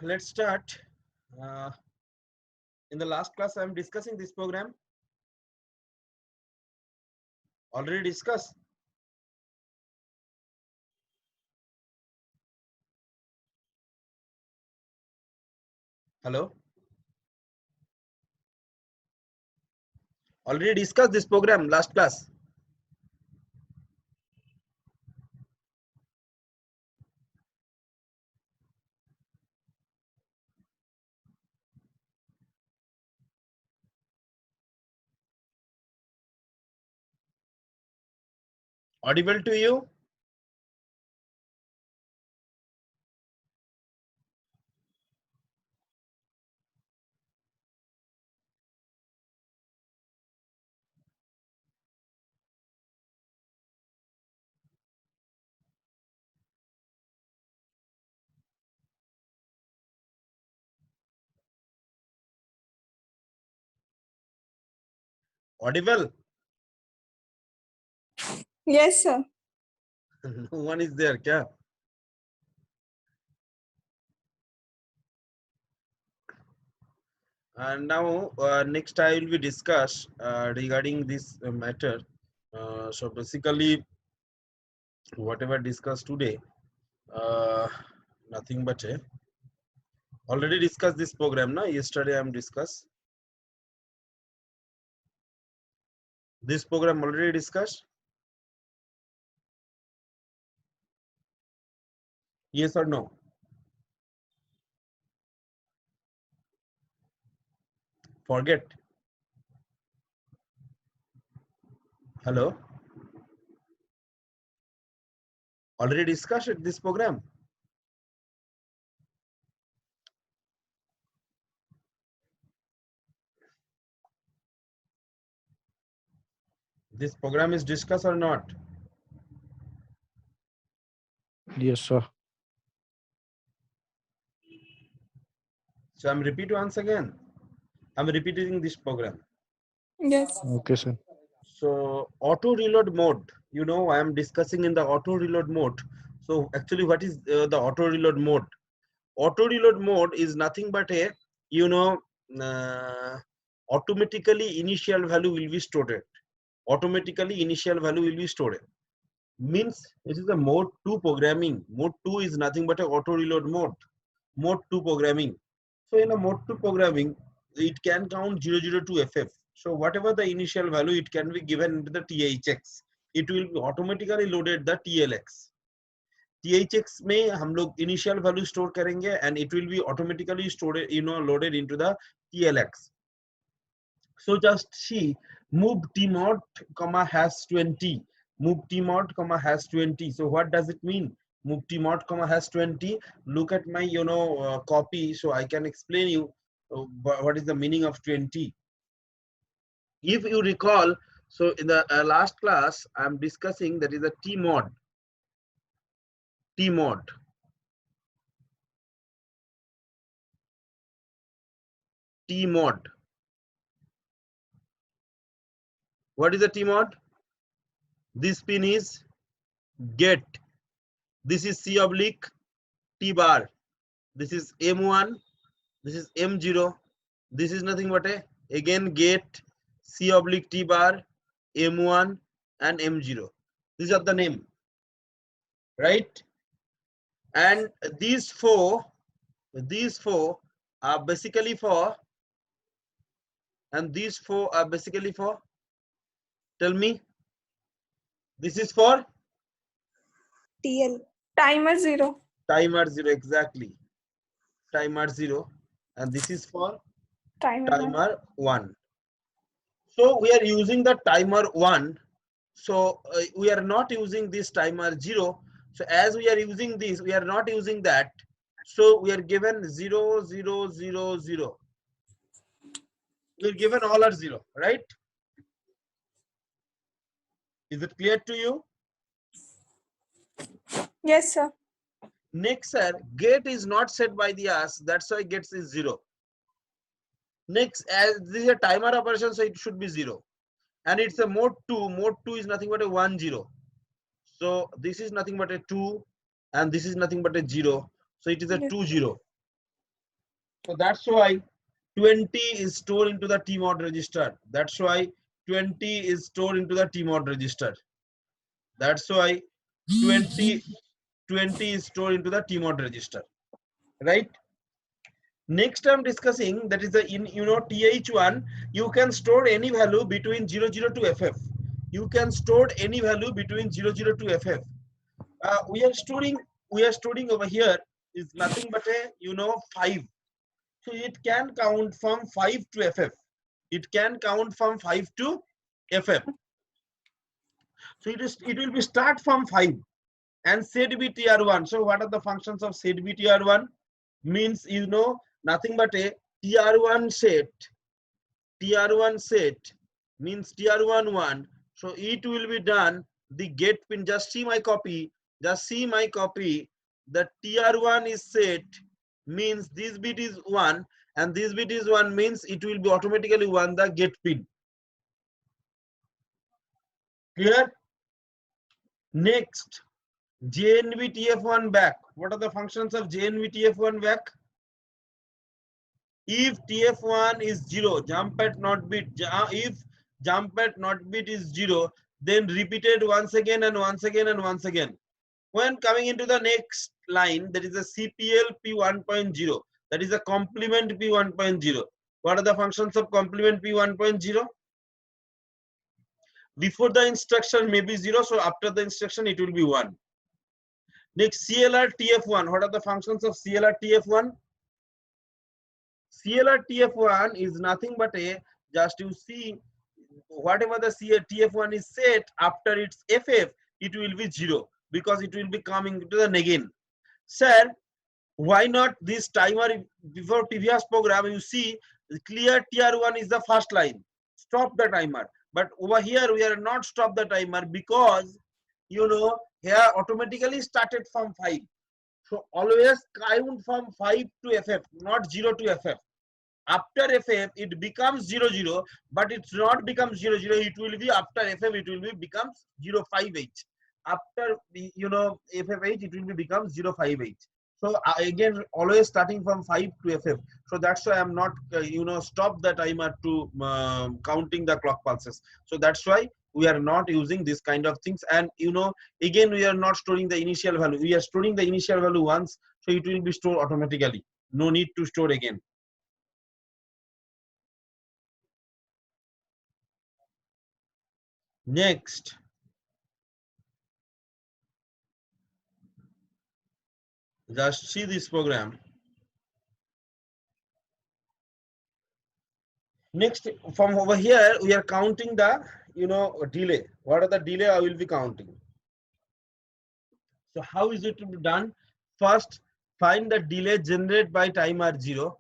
let's start. Uh, in the last class, I am discussing this program. Already discussed. Hello. Already discussed this program last class. Audible to you? Audible? Yes, sir. No one is there, kya? And now, next I will be discuss regarding this matter. So basically, whatever discussed today, uh, nothing but already discussed this program. Na yesterday I am discussed this program already discussed. Yes or no? Forget. Hello. Already discussed this program. This program is discussed or not? Yes, sir. So I'm repeating once again. I'm repeating this program. Yes. Okay, sir. So auto reload mode. You know, I am discussing in the auto reload mode. So actually, what is the auto reload mode? Auto reload mode is nothing but a, you know, automatically initial value will be stored. Automatically initial value will be stored. Means it is a mode 2 programming. Mode 2 is nothing but a auto reload mode. Mode 2 programming. So in a mode 2 programming, it can count 002 FF. So whatever the initial value, it can be given into the THX. It will be automatically loaded the TLX. THX में हम लोग initial value store करेंगे and it will be automatically stored, loaded into the TLX. So just see move tmod comma hash 20. Move tmod comma hash 20. So what does it mean? Move tmod comma hash 20. Look at my copy so I can explain you what is the meaning of 20. If you recall, so in the last class I am discussing that is a tmod. Tmod. Tmod. What is a tmod? This pin is get. This is C oblique T bar. This is M1. This is M0. This is nothing but a again get C oblique T bar, M1 and M0. These are the name, right? And these four are basically for, and these four are basically for, tell me, this is for TL. Timer 0. timer 0, exactly. Timer 0, and this is for timer 1. So we are using the timer 1. So we are not using this timer 0. So as we are using this, we are not using that. So we are given 0, 0, 0, 0. We are given all are 0, right? Is it clear to you? Yes, sir. Next, sir, get is not set by the us. That's why gets is 0. Next, as this is a timer operation, so it should be 0. And it's a mode 2. Mode 2 is nothing but a 1, 0. So this is nothing but a 2, and this is nothing but a 0. So it is a Yes. 2, 0. So that's why 20 is stored into the TMOD register. That's why 20 is stored into the TMOD register. That's why 20 is stored into the TMOD register. Right? Next I'm discussing that is the in TH1, you can store any value between 00 to FF. You can store any value between 00 to FF. We are storing over here is nothing but a 5. So it can count from 5 to FF. It can count from 5 to FF. So it will be start from 5 and set be TR1. So what are the functions of set be TR1? Means nothing but a TR1 set. TR1 set means TR1 1. So it will be done the get pin. Just see my copy. Just see my copy. The TR1 is set means this bit is 1 and this bit is 1 means it will be automatically 1 the get pin. Clear? Next, JNB TF1 back. What are the functions of JNB TF1 back? If TF1 is 0, jump at not bit. If jump at not bit is 0, then repeated once again and once again and once again. When coming into the next line, that is a CPL P1.0. That is a complement P1.0. What are the functions of complement P1.0? Before the instruction may be 0, so after the instruction it will be 1. Next, CLR TF1. What are the functions of CLR TF1? CLR TF1 is nothing but a, just you see, whatever the TF1 is set after its FF, it will be 0 because it will be coming to the negain. Sir, why not this timer? Before previous program, you see clear TR1 is the first line. Stop the timer. But over here, we are not stop the timer because here automatically started from 5. So always count from 5 to FF, not 0 to FF. After FF, it becomes 00, but it's not become 00. It will be after FF, it will be becomes 05H. After FFH, it will be become 05H. So again, always starting from 5 to FF. So that's why I'm not stop the timer to counting the clock pulses. So that's why we are not using this kind of things. And again, we are not storing the initial value. We are storing the initial value once, so it will be stored automatically. No need to store again. Next, just see this program. Next, from over here, we are counting the delay. What are the delay I will be counting? So how is it to be done? First, find the delay generated by timer 0.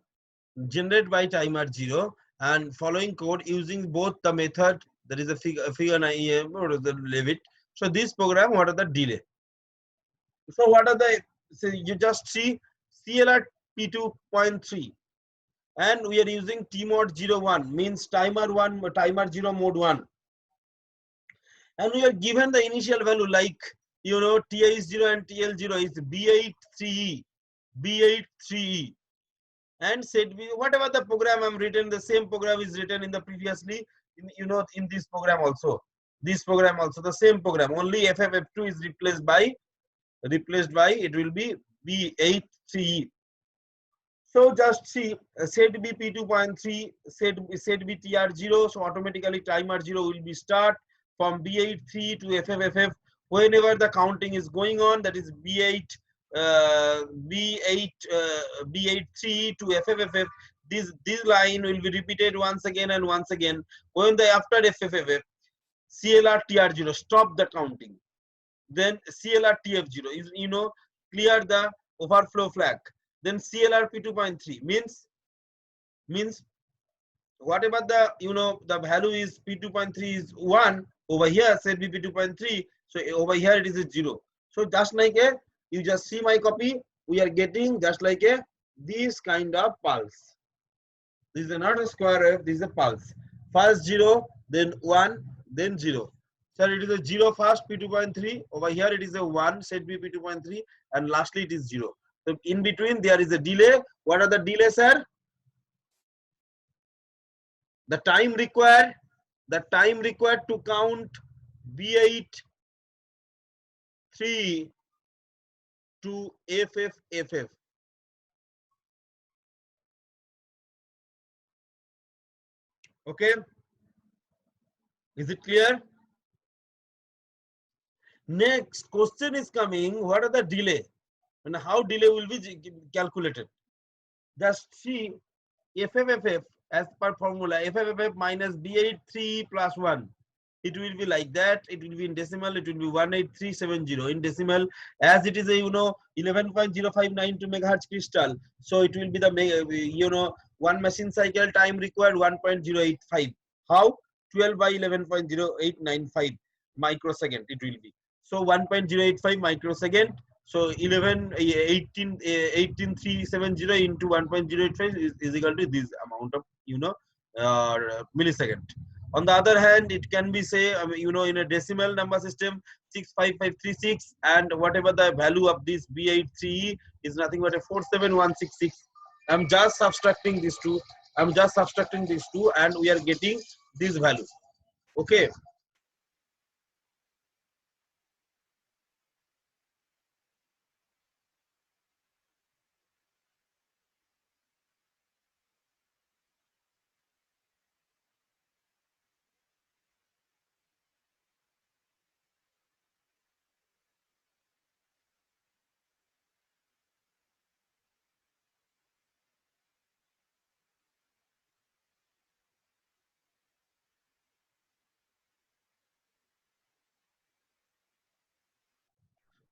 Generate by timer 0 and following code using both the method, that is a figure 9 or the Levitt. So this program, what are the delay? So what are the, so you just see CLR P2.3 and we are using TMOD 01 means timer 0 mode 1, and we are given the initial value like TI0 and TL0 is B83E and set B, whatever the program I'm written, the same program is written in the previously in this program also. This program also the same program, only FFF2 is replaced by it will be B83E. So just see set B P2.3 set B TR0, so automatically timer 0 will be start from B83 to FFFF whenever the counting is going on, that is B83 to FFFF. This line will be repeated once again and once again. When the after FFFF, CLR TR0 stop the counting. Then CLR TF0 is clear the overflow flag. Then CLR P2.3 means whatever the the value is P2.3 is 1 over here, set B P2.3, so over here it is a 0. So just like a, you just see my copy, we are getting just like a this kind of pulse. This is not a square wave, this is a pulse. First 0, then 1, then 0. So it is a 0 first P2.3, over here it is a 1 set B P2.3, and lastly it is 0. So in between there is a delay. What are the delays, sir? The time required to count B8 3 to FF. Okay, is it clear? Next question is coming, what are the delay and how delay will be calculated? Just see FFFF as per formula, FFFF minus B8 3 plus 1. It will be like that. It will be in decimal. It will be 18370 in decimal. As it is a 11.0592 megahertz crystal, so it will be the one machine cycle time required 1.085. How? 12 by 11.0895 microsecond. It will be so 1.085 microsecond. So 18370 into 1.085 is equal to this amount of millisecond. On the other hand, it can be say in a decimal number system 65536, and whatever the value of this B83 is nothing but a 47166. I'm just subtracting these two. And we are getting this value. Okay.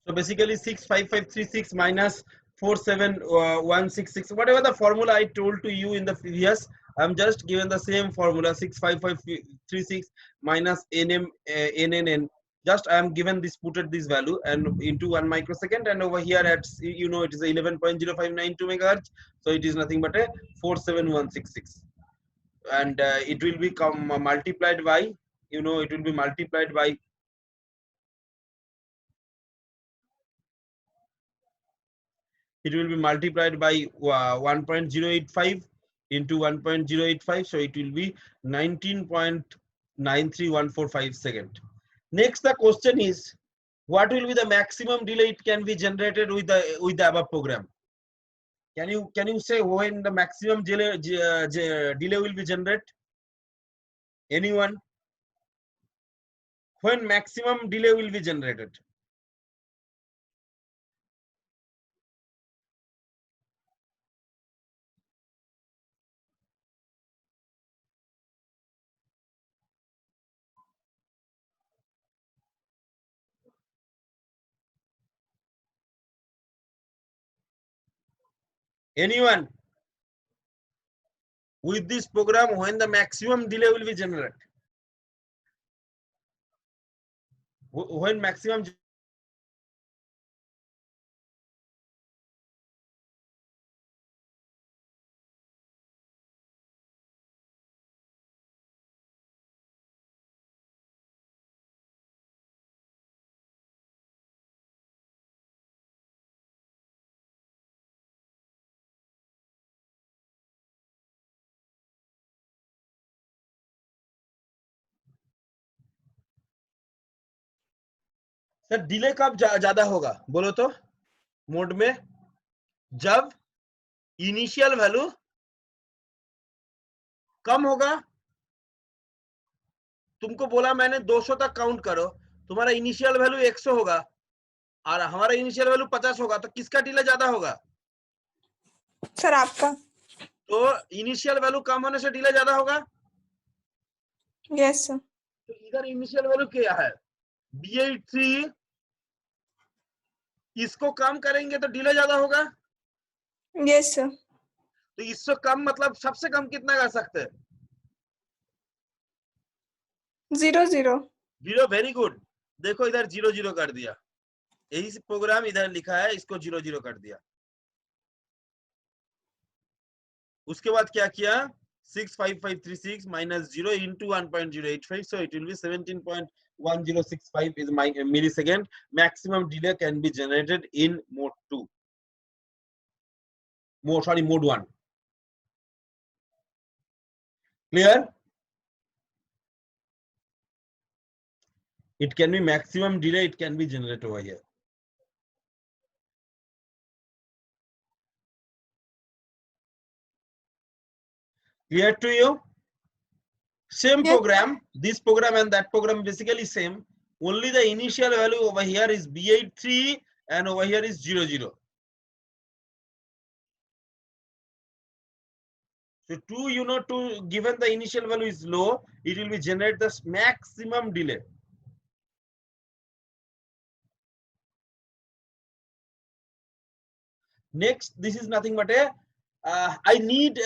So basically 65536 minus 47166, whatever the formula I told to you in the previous, I'm just given the same formula 65536 minus NNN. Just I am given this, put at this value and into 1 microsecond, and over here at it is 11.0592 megahertz, so it is nothing but a 47166, and it will become multiplied by it will be multiplied by 1.085 into 1.085, so it will be 19.93145 second. Next, the question is, what will be the maximum delay it can be generated with the above program? Can you say when the maximum delay will be generated? Anyone? When maximum delay will be generated? Anyone? With this program, when the maximum delay will be generated? When maximum sir delay कब ज्यादा होगा बोलो तो? Mode में जब initial value कम होगा। तुमको बोला मैंने 200 तक काउंट करो, तुम्हारा इनिशियल वैल्यू 100 होगा और हमारा इनिशियल वैल्यू 50 होगा, तो किसका डिले ज्यादा होगा? सर आपका। तो इनिशियल वैल्यू कम होने से डिले ज्यादा होगा। Yes sir. तो इधर इनिशियल वैल्यू क्या है? B83, इसको कम करेंगे तो डिले ज्यादा होगा। Yes sir. तो इससे कम मतलब सबसे कम कितना कर सकते हैं? 0 0 0। Very good. देखो इधर 0 0 कर दिया, यही प्रोग्राम इधर लिखा है, इसको 0 0 कर दिया। उसके बाद क्या किया? 65536 minus 0 into 1.085, so it will be 17.1065 is my millisecond. Maximum delay can be generated in mode 2. Mode 1. Clear? It can be maximum delay, it can be generated over here. Clear to you? Same Yes. program, this program and that program basically same. Only the initial value over here is B83 and over here is 00. So given the initial value is low, it will be generate the maximum delay. Next, this is nothing but a I need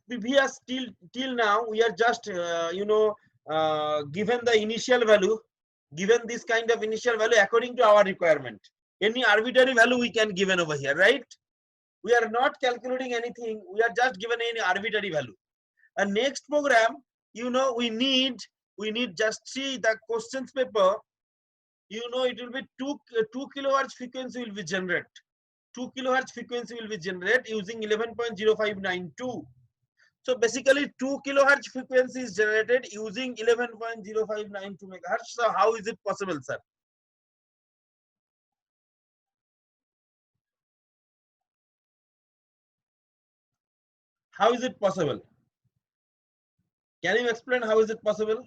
we are still till now we are just given the initial value, given this kind of initial value according to our requirement. Any arbitrary value we can given over here, right? We are not calculating anything. We are just given any arbitrary value. And next program, we need just see the questions paper. It will be 2 kilohertz frequency will be generated. 2 kilohertz frequency will be generated using 11.0592. So basically 2 kilohertz frequency is generated using 11.0592 megahertz. So how is it possible, sir? How is it possible? Can you explain how is it possible?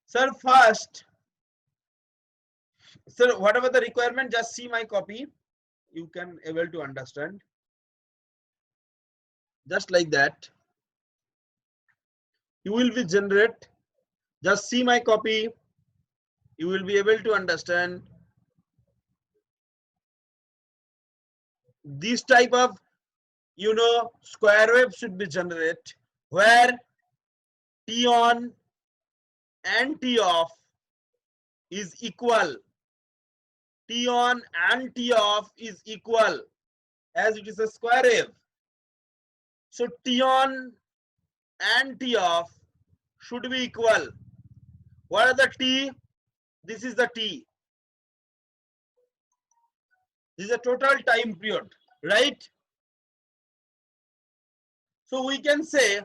Sir, first, sir, whatever the requirement, just see my copy. You can able to understand. Just like that. You will be generate. Just see my copy. You will be able to understand. This type of, square wave should be generated where T on and T off is equal. T on and T off is equal as it is a square wave. So T on and T off should be equal. What are the T? This is the T. This is a total time period, right? So we can say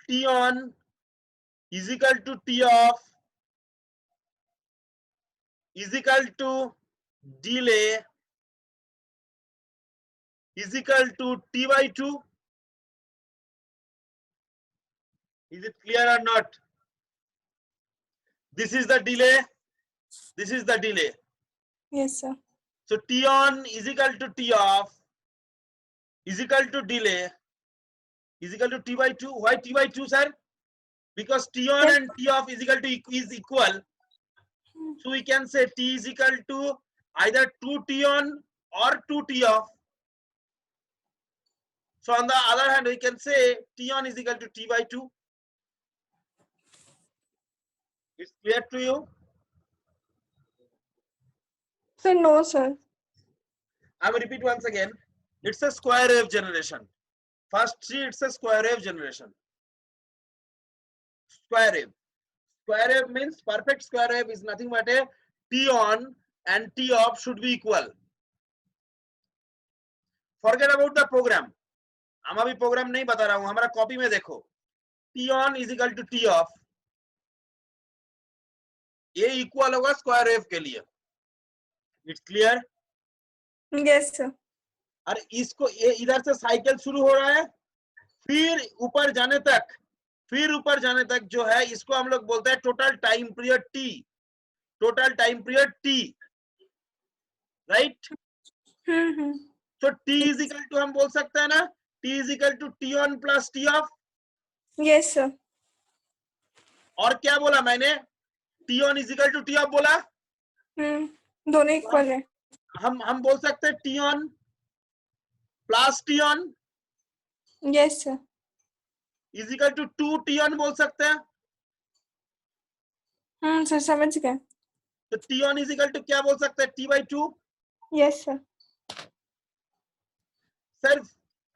T on is equal to T off is equal to delay is equal to T by 2. Is it clear or not? This is the delay. This is the delay. Yes, sir. So T on is equal to T off is equal to delay is equal to T by 2. Why T by 2, sir? Because T on Yes. and T off is equal. So we can say T is equal to either 2T on or 2T off. So on the other hand, we can say T on is equal to T by 2. It's clear to you? Sir, no, sir. I will repeat once again. It's a square wave generation. First, see, it's a square wave generation. Square wave. Square wave means perfect square wave is nothing but a T on and T off should be equal. Forget about the program. हम अभी program नहीं बता रहा हूँ. हमारा copy में देखो. T on is equal to T off. ये equal होगा square wave के लिए. It's clear? Yes, sir. और इसको ये इधर से साइकिल शुरू हो रहा है, फिर ऊपर जाने तक जो है इसको हम लोग बोलते हैं total time period T. Total time period T, right? तो टी इज इक्वल टू हम बोल सकते हैं ना, T is equal to T on plus T off. Yes, sir. और क्या बोला मैंने? T on is equal to T off बोला. दोनों इक्वल है. हम बोल सकते हैं T on plus T on Yes, sir. Is equal to 2 T on बोल सकते हैं. सर समझ गए. तो T on is equal to क्या बोल सकते हैं? T by 2. Yes, sir. Sir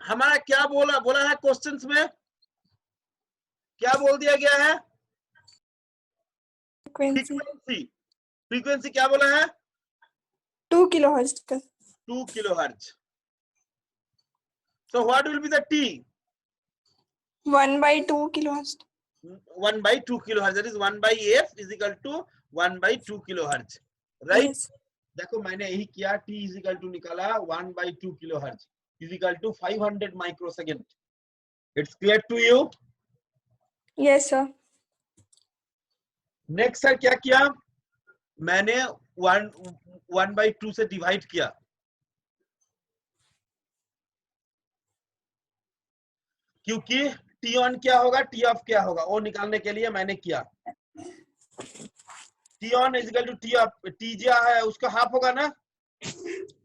हमारा क्या बोला है क्वेश्चंस में? क्या बोल दिया गया है? फ्रीक्वेंसी क्या बोला है? 2 किलोहर्ट्ज का. 2 kilohertz. So what will be the T? 1/2 kilohertz. 1/2 kilohertz. That is 1/f is equal to 1/2 kilohertz. Right? Yes. देखो मैंने यही किया, T is equal to निकाला 1/2 kilohertz is equal to 500 microsecond. It's clear to you? Yes, sir. Next sir क्या किया, मैंने 1/2 से divide किया, क्योंकि टी ऑन क्या होगा, टी ऑफ क्या होगा, वो निकालने के लिए मैंने किया। T on is equal to T off, T जो है उसका हाफ होगा ना,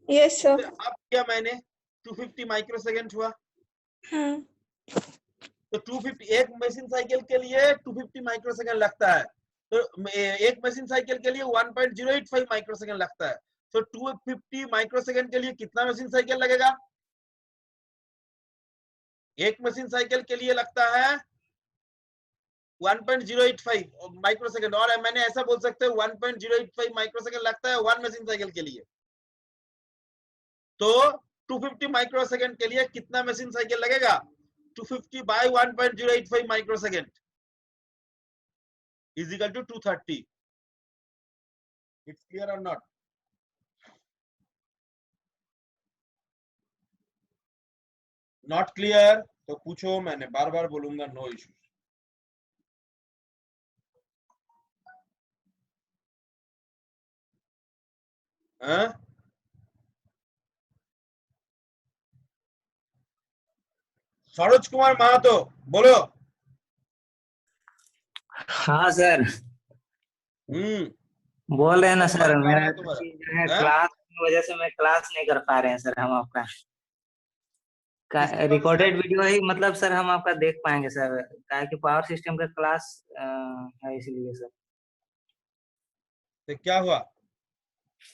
Yes, sir. हाफ किया मैंने, 250 माइक्रोसेकंड हुआ। तो 250 एक मशीन साइकिल के लिए 250 माइक्रोसेकंड लगता है, तो एक मशीन साइकिल के लिए 1.085 माइक्रोसेकंड लगता है। तो 250 माइक्रोसेकंड के लिए कितना मशीन साइकिल लगेगा? एक मशीन साइकिल के लिए लगता है 1.085 माइक्रोसेकंड, और मैंने ऐसा बोल सकते हैं 1.085 माइक्रोसेकंड लगता है वन मशीन साइकिल के लिए। तो 250 माइक्रोसेकंड के लिए कितना मशीन साइकिल लगेगा? 250 by 1.085 microsecond is equal to 230. It's clear or not? Not clear? तो पूछो, मैंने बार बार बोलूंगा, नो इश्यू। सरोज कुमार महातो बोलो। हाँ सर, बोल रहे हैं ना सर, मेरा जो है क्लास की वजह से मैं क्लास नहीं कर पा रहे हैं सर। हम आपका रिकॉर्डेड वीडियो ही मतलब सर हम आपका देख पाएंगे सर, क्या कि पावर सिस्टम का क्लास है, इसलिए सर। तो क्या हुआ?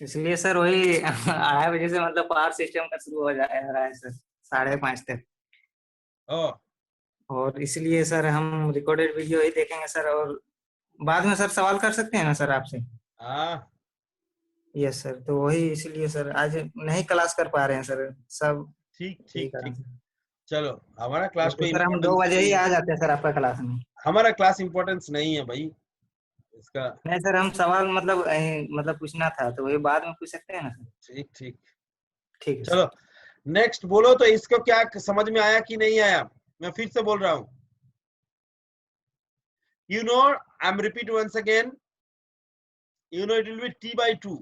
इसलिए सर वही 2:30 बजे से मतलब पावर सिस्टम का शुरू हो जा रहा है सर 5:30 तक। और इसलिए सर हम रिकॉर्डेड वीडियो ही देखेंगे सर, और बाद में सर सवाल कर सकते हैं ना सर आपसे? हाँ यस सर, तो वही इसलिए सर आज नहीं क्लास कर पा रहे हैं सर सब। ठीक ठीक ठीक, चलो हमारा क्लास तो सर हम 2 बजे ही आ जाते हैं सर आपका क्लास में। हमारा क्लास इंपॉर्टेंस नहीं है भाई इसका। नहीं सर, हम सवाल मतलब पूछना था, तो वही बाद में पूछ सकते हैं ना सर? ठीक ठीक ठीक है। चलो नेक्स्ट बोलो, तो इसको क्या समझ में आया कि नहीं आया? मैं फिर से बोल रहा हूं, you know, I'm repeat once again, you know, it will be T by 2.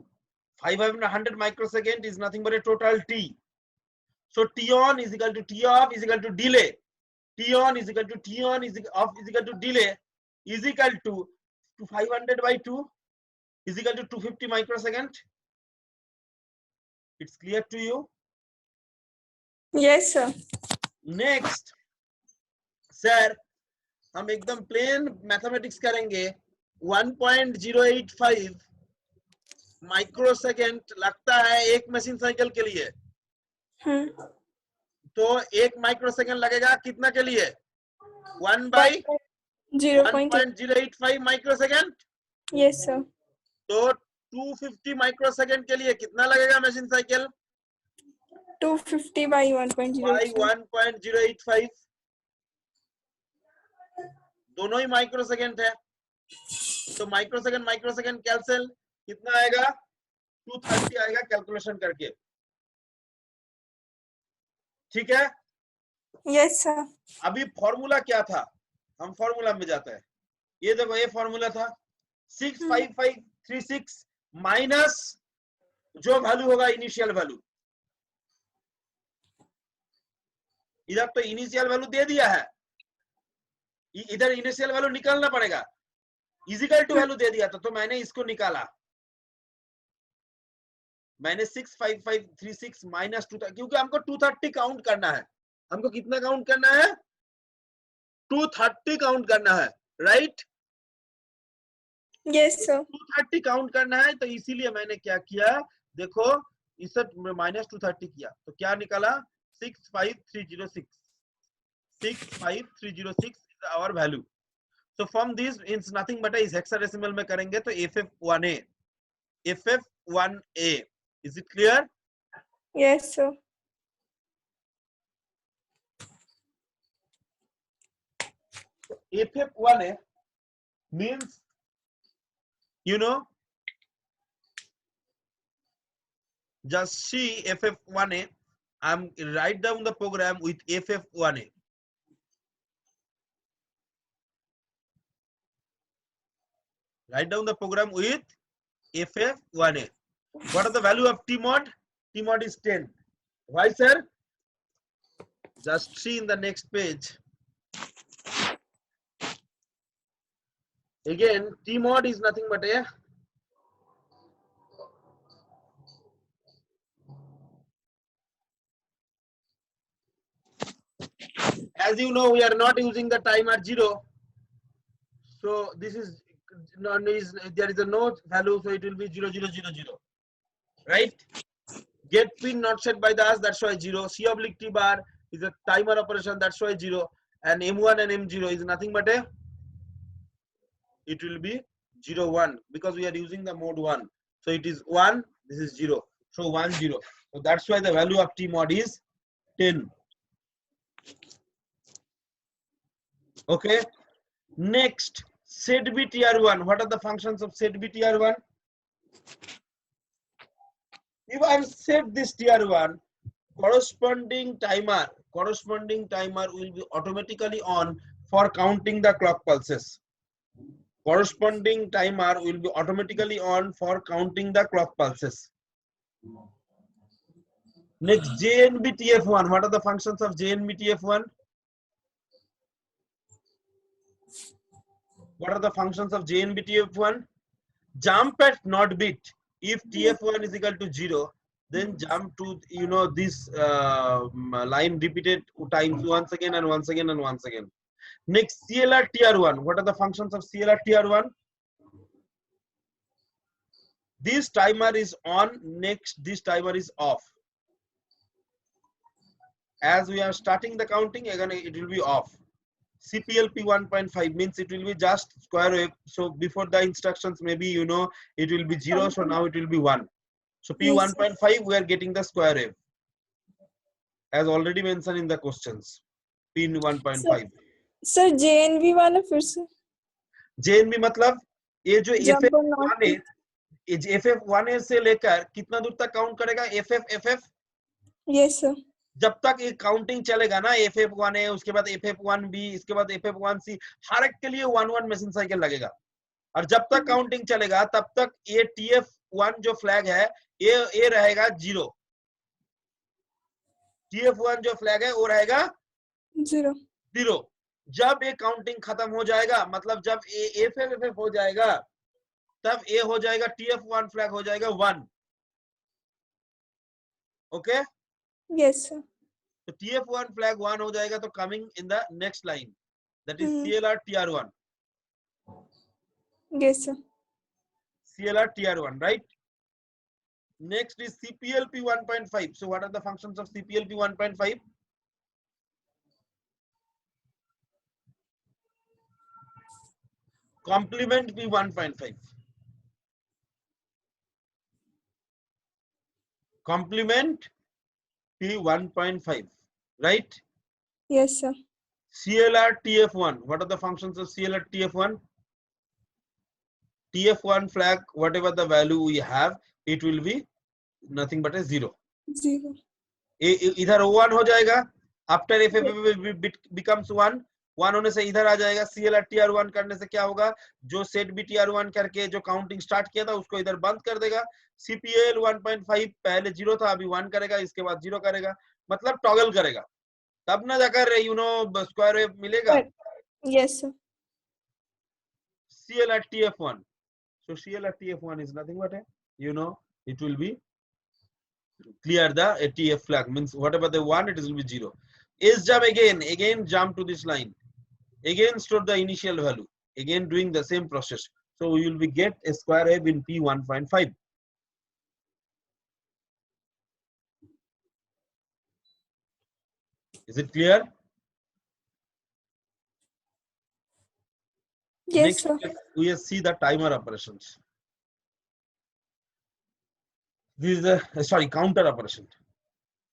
500 microsecond is nothing but a total T. So T on is equal to T off is equal to delay. T on is equal to T on is off is equal to delay is equal to 500 by 2 is equal to 250 microsecond. It's clear to you? Yes, sir. Next, sir, हम एकदम plane mathematics करेंगे। 1.085 microsecond लगता है एक machine cycle के लिए। तो एक माइक्रोसेकंड लगेगा कितना के लिए? 1/0.085 माइक्रोसेकंड। Yes, sir. तो 250 माइक्रोसेकंड के लिए कितना लगेगा मशीन साइकिल? 250 by 1.085. 1.085, दोनों ही माइक्रोसेकंड है। तो माइक्रोसेकंड माइक्रोसेकंड कैंसिल, कितना आएगा? 230 आएगा कैलकुलेशन करके। ठीक है? Yes, sir. अभी फॉर्मूला क्या था, हम फॉर्मूला में जाते हैं। ये देखो, ये फॉर्मूला था 65536 माइनस जो वैल्यू होगा इनिशियल वैल्यू। इधर तो इनिशियल वैल्यू दे दिया है, इधर इनिशियल वैल्यू निकालना पड़ेगा। इजिकल टू वैल्यू दे दिया था, तो मैंने इसको निकाला। मैंने 65536 माइनस 2, क्योंकि हमको 230 काउंट करना है। हमको कितना काउंट करना है? 230 काउंट करना है, राइट? Yes, sir. 230 काउंट करना है, तो इसीलिए मैंने क्या किया, देखो इसे माइनस 230 किया, तो क्या निकाला? 65306। 65306 is our value. So from this it's nothing but is hexadecimal में करेंगे तो FF1A, FF1A. Is it clear? Yes, sir. FF1A means, you know, just see FF1A. I'm write down the program with FF1A. Write down the program with FF1A. What are the value of T mod? T mod is 10. Why, sir? Just see in the next page. Again, T mod is nothing but a as you know, we are not using the timer 0. So this is there is a no value, so it will be 0, 0, 0, 0. Right? Get pin not set by the us, that's why 0. C oblique T bar is a timer operation, that's why 0. And M1 and M0 is nothing but a, it will be 0, 1 because we are using the mode 1. So it is 1, this is 0. So 1, 0. So that's why the value of T mod is 10. Okay. Next, set BTR1. What are the functions of set BTR1? If I set this TR1, corresponding timer will be automatically on for counting the clock pulses. Corresponding timer will be automatically on for counting the clock pulses. Next, JNBTF1. What are the functions of JNBTF1? What are the functions of JNBTF1? Jump at not bit. If TF1 is equal to 0, then jump to, you know, this line repeated times once again and once again and once again. Next, CLR TR1. What are the functions of CLR TR1? This timer is on. Next, this timer is off. As we are starting the counting, again it will be off. CPLP 1.5 means it will be just square wave. So before the instructions, maybe, you know, it will be 0. So now it will be 1. So P 1.5, we are getting the square wave, as already mentioned in the questions. P 1.5. Sir JNB वाला फिर से JNB मतलब ये जो FF1A से लेकर कितना दूर तक काउंट करेगा? FF? Yes sir. जब तक ये काउंटिंग चलेगा ना, FF1A, उसके बाद FF1B, इसके बाद FF1C, हर एक के लिए 1 मशीन साइकिल लगेगा. और जब तक काउंटिंग चलेगा तब तक ये TF1 जो फ्लैग है ये रहेगा 0. TF1 जो फ्लैग है वो रहेगा 0. जब ये काउंटिंग खत्म हो जाएगा, मतलब जब ये FF हो जाएगा, तब ये हो जाएगा TF1 फ्लैग हो जाएगा 1. ओके? Yes sir. तो TF1 फ्लैग 1 हो जाएगा, तो coming in the next line, that is CLR TR1. Yes, sir. CLR TR1, right? Next is CPLP 1.5. So what are the functions of CPLP 1.5? Complement P 1.5. Complement P 1.5, right? Yes, sir. CLR TF1. What are the functions of CLR TF1? TF1 flag, whatever the value we have, it will be nothing but a 0. 0. इधर 1 हो जाएगा. After FF becomes 1. 1 होने से इधर आ जाएगा. CLR TR1 करने से क्या होगा? जो सेट BTR1 करके जो काउंटिंग स्टार्ट किया था उसको इधर बंद कर देगा. CPL 1.5 पहले 0 था, अभी 1 करेगा, इसके बाद 0 करेगा, मतलब टॉगल करेगा. तब ना जाकर स्क्वायर वेव मिलेगा. Yes, sir. CLR TF1. So CLR TF1 is nothing but it will be clear the TF flag, means whatever they want, it will be 0. Is jump again jump to this line, again store the initial value, again doing the same process. So we will be get a square wave in P 1.5. Is it clear? Yes, Next, sir. we will see the timer operations. This is the counter operation.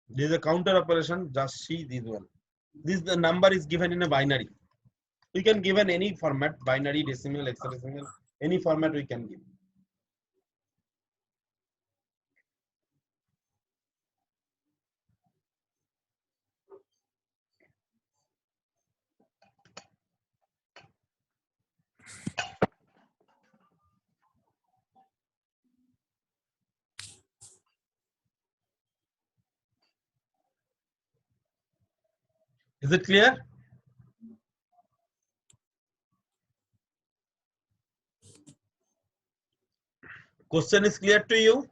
This is a counter operation. Just see this one. The number is given in a binary. We can give in any format, binary, decimal, hexadecimal, any format we can give. Is it clear? Question is clear to you?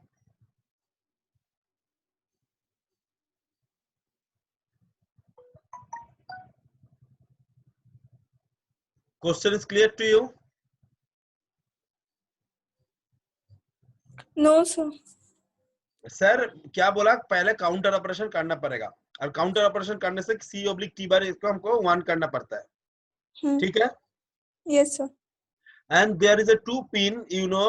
Question is clear to you? No, sir. Sir क्या बोला, पहले counter operation करना पड़ेगा और counter operation करने से C/T बार इसको हमको 1 करना पड़ता है, ठीक है? Yes, sir. And there is a 2 pin, you know,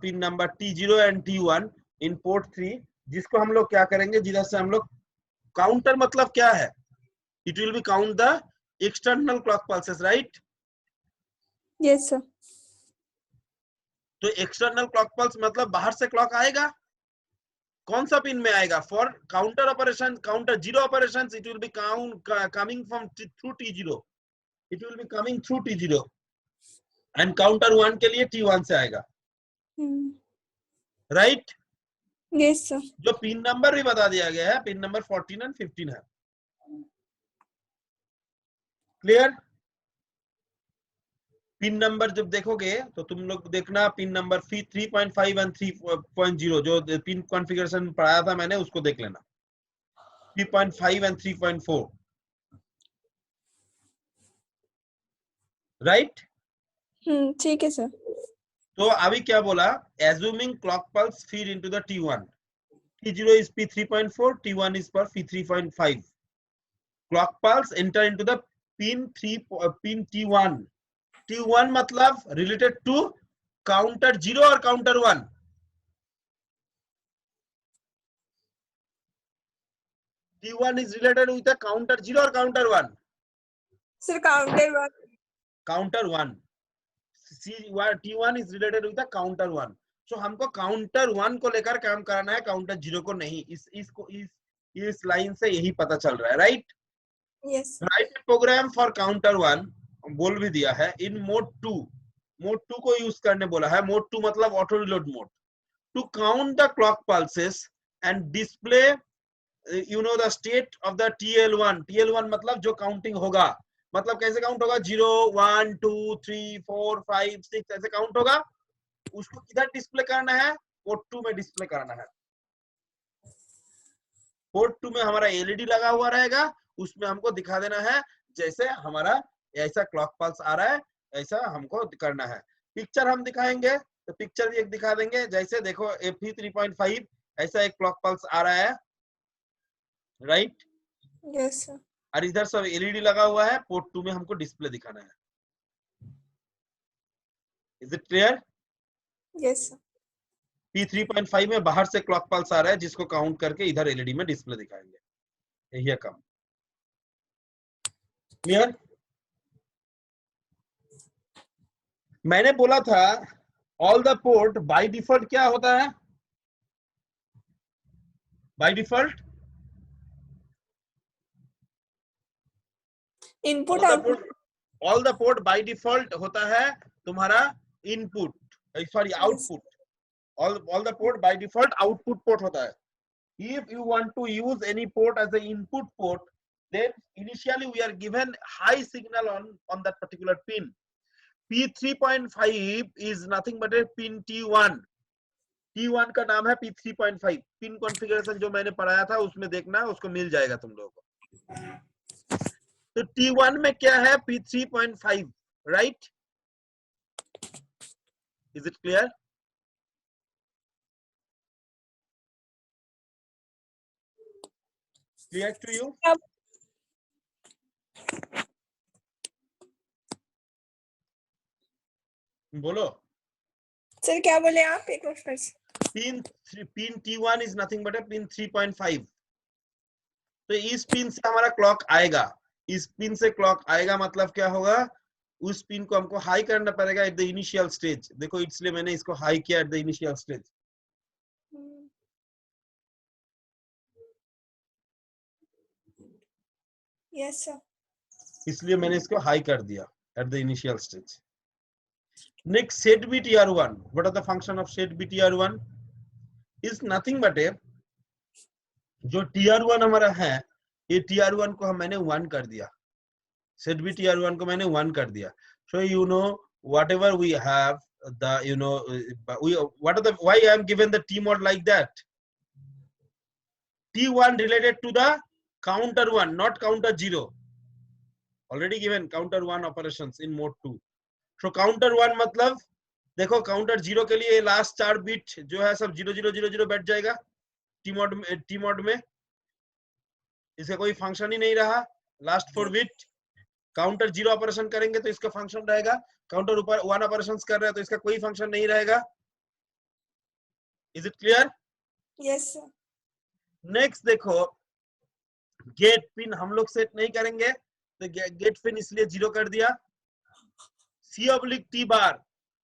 pin number T0 and T1 in port 3, जिसको हम लोग क्या करेंगे, जिधर से हम लोग काउंटर मतलब क्या है, it will be count the external clock pulses, right? Yes, sir. तो एक्सटर्नल क्लॉक पल्स मतलब बाहर से क्लॉक आएगा, कौन सा पिन में आएगा? For counter operation, counter zero operation, it will be coming from through T0, it will be coming through T0 and counter 1 के लिए T1 से आएगा, राइट? Yes, sir. जो पिन नंबर भी बता दिया गया है, पिन नंबर 14 एंड 15 है, क्लियर? पिन नंबर जब देखोगे तो तुम लोग देखना, पिन नंबर 3.5 एंड 3.0 जो पिन कॉन्फ़िगरेशन पढ़ाया था मैंने, उसको देख लेना, 3.5 एंड 3.4, राइट? ठीक है सर. तो अभी क्या बोला, assuming clock pulse feed into the T1, T0 is P3.4, T1 is for P3.5, clock pulse enter into the pin T1, T1 मतलब related to counter 0 और counter 1, T1 is related with the counter 0 or counter 1? Sir, counter 1. Counter 1. T1 is related with the counter 1. So हमको counter 1 को लेकर काम करना है, counter 0 को नहीं. इस लाइन से यही पता चल रहा है, right? Yes. Write a program for counter 1, बोल भी दिया है, in mode 2. Mode 2 को यूज करने बोला है. Mode 2 मतलब auto reload mode. To count the clock pulses and display, you know, the state of the TL1. TL1 मतलब जो काउंटिंग होगा, मतलब कैसे काउंट होगा, 0 1 2 3 4 5 6 ऐसे काउंट होगा, उसको किधर डिस्प्ले करना है, पोर्ट 2 में डिस्प्ले करना है. पोर्ट 2 में हमारा एलईडी लगा हुआ रहेगा, उसमें हमको दिखा देना है जैसे हमारा ऐसा क्लॉक पल्स आ रहा है, ऐसा हमको करना है. पिक्चर हम दिखाएंगे तो पिक्चर भी एक दिखा देंगे, जैसे देखो P3.5 ऐसा एक क्लॉक पल्स आ रहा है, राइट? Yes, sir. और इधर सब एलईडी लगा हुआ है, पोर्ट 2 में हमको डिस्प्ले दिखाना है. Is it clear? Yes, sir. P3.5 में बाहर से क्लॉक पल्स आ रहा है, जिसको काउंट करके इधर एलईडी में डिस्प्ले दिखाएंगे, यही है काम. क्लियर? मैंने बोला था all the port by default क्या होता है, by default Input, all the output. Port, all the port by default होता है तुम्हारा input, sorry output. all the port by default output port hota hai. If you want to use any port as an input port, then initially we are given high signal on that particular pin. P3.5 is nothing but a pin T1. T1 का नाम है P3.5. Pin configuration जो मैंने पढ़ाया था उसमें देखना, उसको मिल जाएगा तुम लोगों को. तो T1 में क्या है, P3.5, right? Is it clear? Clear to you? बोलो. सर क्या बोले आप, एक बार फिर से. Pin T1 is nothing but a pin 3.5. तो इस पिन से हमारा क्लॉक आएगा. इस पिन से क्लॉक आएगा मतलब क्या होगा, उस पिन को हमको हाई करना पड़ेगा एट द इनिशियल स्टेज। देखो इसलिए मैंने इसको हाई किया at the initial stage. Yes, sir. इसलिए मैंने इसको हाई कर दिया at the initial stage. Next set B TR1, what are the function of set B TR1 is nothing but A, जो TR1 हमारा है ये TR1 को मैंने 1 कर दिया, सेट बी TR1 को मैंने 1 कर दिया। So you know whatever we have the what are the, why I am given the T mod like that, T1 related to the counter 1 not counter 0, already given counter 1 operations in mode 2। so counter 1 मतलब देखो counter 0 के लिए last 4 bit जो है सब 0 0 0 0 बैठ जाएगा T mod में, इसका कोई फंक्शन ही नहीं रहा। लास्ट 4 बिट काउंटर 0 ऑपरेशन करेंगे तो इसका फंक्शन रहेगा, काउंटर ऊपर 1 ऑपरेशंस कर रहा है तो इसका कोई फंक्शन नहीं रहेगा। Is it clear? Yes, sir. Next देखो गेट पिन हम लोग सेट नहीं करेंगे तो गेट पिन इसलिए 0 कर दिया। C/T bar,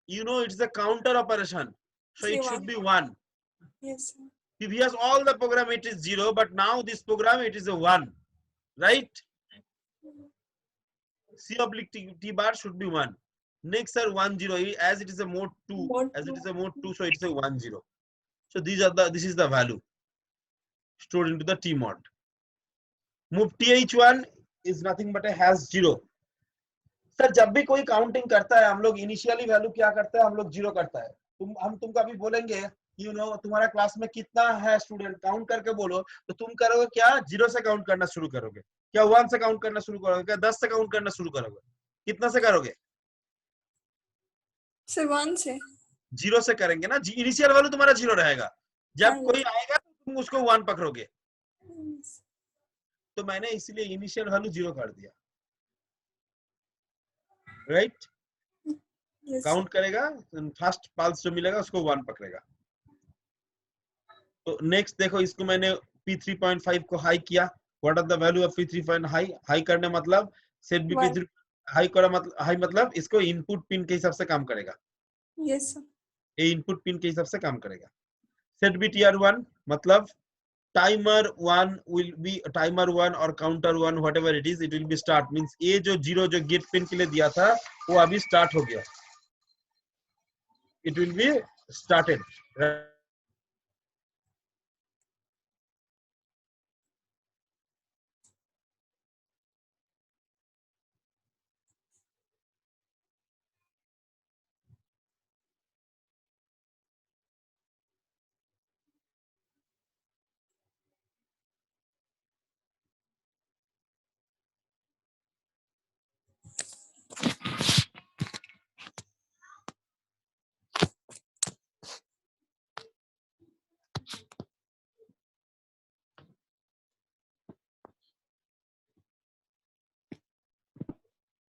you know it's a counter operation, so it should be 1. Yes, sir. Previous all the program it is 0, but now this program it is a 1, right? C/T bar should be 1. Next are 1 0, as it is a mode 2, as it is a mode 2, so it's a 1 0. So this is the value stored into the T mod. Move TH1 is nothing but a has 0. Sir जब भी कोई counting करता है हम लोग initially value क्या करते हैं, हम लोग 0 करता है। हम तुमको अभी बोलेंगे यू नो तुम्हारा क्लास में कितना है स्टूडेंट, काउंट करके बोलो, तो तुम करोगे क्या, 0 से काउंट करना शुरू करोगे क्या, 1 से काउंट करना शुरू करोगे क्या, 10 से काउंट करना शुरू करोगे, कितना से करोगे? Sir, 1 से 0 से करेंगे ना, इनिशियल वैल्यू तुम्हारा 0 रहेगा, जब हाँ, कोई आएगा तो तुम उसको 1 पकड़ोगे। तो मैंने इसलिए इनिशियल वैल्यू 0 कर दिया, राइट? Yes, काउंट करेगा, फर्स्ट पल्स जो मिलेगा उसको 1 पकड़ेगा। तो नेक्स्ट देखो इसको मैंने P3.5 को हाई किया। What are the value of P3 high करने मतलब सेट बी P3 हाई करा मतलब इसको इनपुट पिन के हिसाब से काम करेगा। yes, sir. ये इनपुट पिन के हिसाब से काम करेगा। सेट बी TR1 मतलब टाइमर 1 will be टाइमर 1 और counter 1 whatever it is, it will be start, means ये जो 0 जो गेट पिन के लिए दिया था वो अभी स्टार्ट हो गया, it will be started.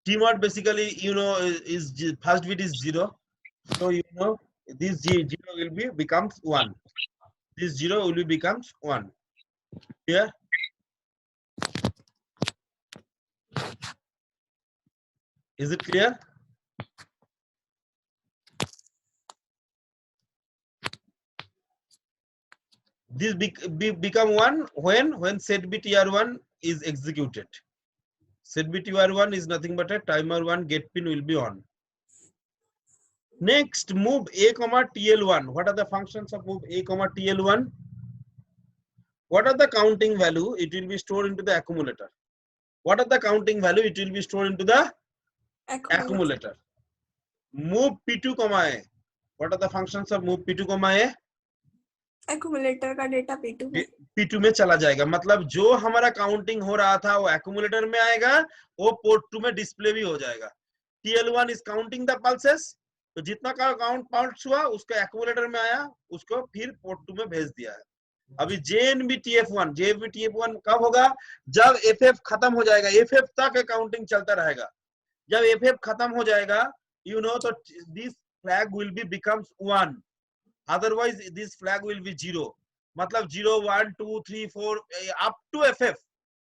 T mod basically, you know, is first bit is 0, so you know this 0 will be becomes 1. This 0 will be becomes 1. Here, is it clear? This become 1 when set bit TR1 is executed. Set bit TR1 is nothing but a timer 1 get pin will be on. Next, move A, TL1. What are the functions of move A, TL1? What are the counting value? It will be stored into the accumulator. What are the counting value? It will be stored into the accumulator. Move P2, A. What are the functions of move P2, A? Accumulator का data P2 में P2 में चला जाएगा, मतलब जो हमारा counting हो रहा था वो accumulator में आएगा, वो पोर्ट 2 में डिस्प्ले भी हो जाएगा। TL1 is counting the pulses, तो जितना का काउंट पल्स हुआ उसका accumulator में आया, उसको फिर पोर्ट 2 में भेज दिया है। अभी JNB TF1 कब होगा, जब FF खत्म हो जाएगा, FF तक काउंटिंग चलता रहेगा। जब FF खत्म हो जाएगा, you know, तो this flag will be becomes 1, otherwise this flag will be 0, मतलब 0 1 2 3 4 up to FF,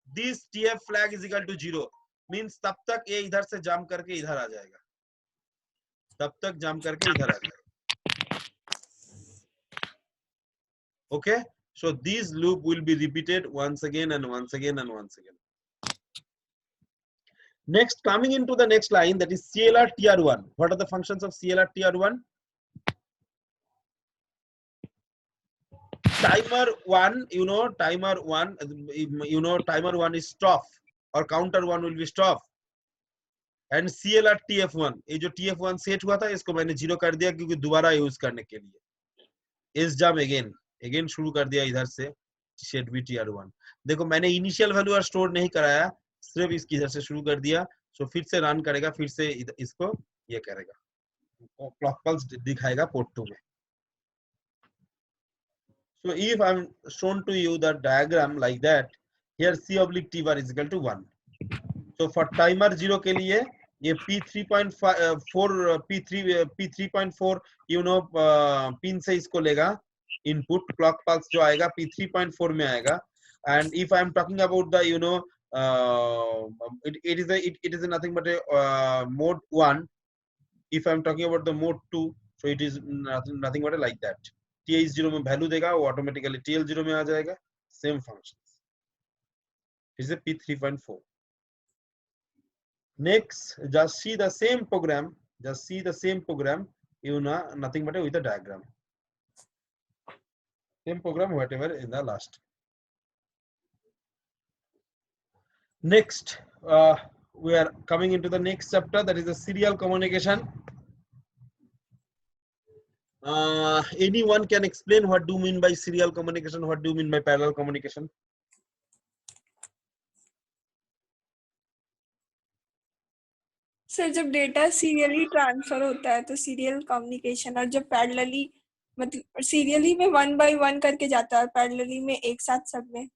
this TF flag is equal to 0 means तब तक ये इधर से जंप करके इधर आ जाएगा, तब तक जंप करके इधर आ जाएगा. Okay, so this loop will be repeated once again and once again and once again. Next, coming into the next line, that is CLR TR1. What are the functions of CLR TR1? Timer 1, timer 1, timer 1 is stop or counter 1 will be stop. And CLR TF1, ये जो TF1 set हुआ था इसको मैंने 0 कर दिया क्योंकि दोबारा यूज करने के लिए. इस जम अगेन शुरू कर दिया इधर से सेट बी TR1. देखो मैंने इनिशियल वैल्यू और स्टोर नहीं कराया, सिर्फ इसकी इधर से शुरू कर दिया. सो फिर से रन करेगा, फिर से इसको ये करेगा, क्लॉक पल्स दिखाएगा पोर्ट 2 में. So if I'm shown to you the diagram like that, here C oblique T bar is equal to 1. So for timer 0 के लिए ये P3.4 P3.4 पिन से इसको लेगा इनपुट, क्लॉक पल्स जो आएगा P3.4 में आएगा. And if I'm talking about the it is nothing but a mode 1. If I'm talking about the mode 2, so it is nothing but like that. TH0 में value देगा, वो automatically TL0 में आ जाएगा. Same functions. Is P3.4. Next, just see the same program. Nothing but with a diagram. Same program, whatever in the last. Next, we are coming into the next chapter, that is the serial communication. Anyone can explain what do you mean by serial communication? What do you mean by parallel communication? Sir जब data serially transfer होता है तो serial communication, और जब parallelly मतलब serially में 1 by 1 करके जाता है, पैरेलली में एक साथ सब में.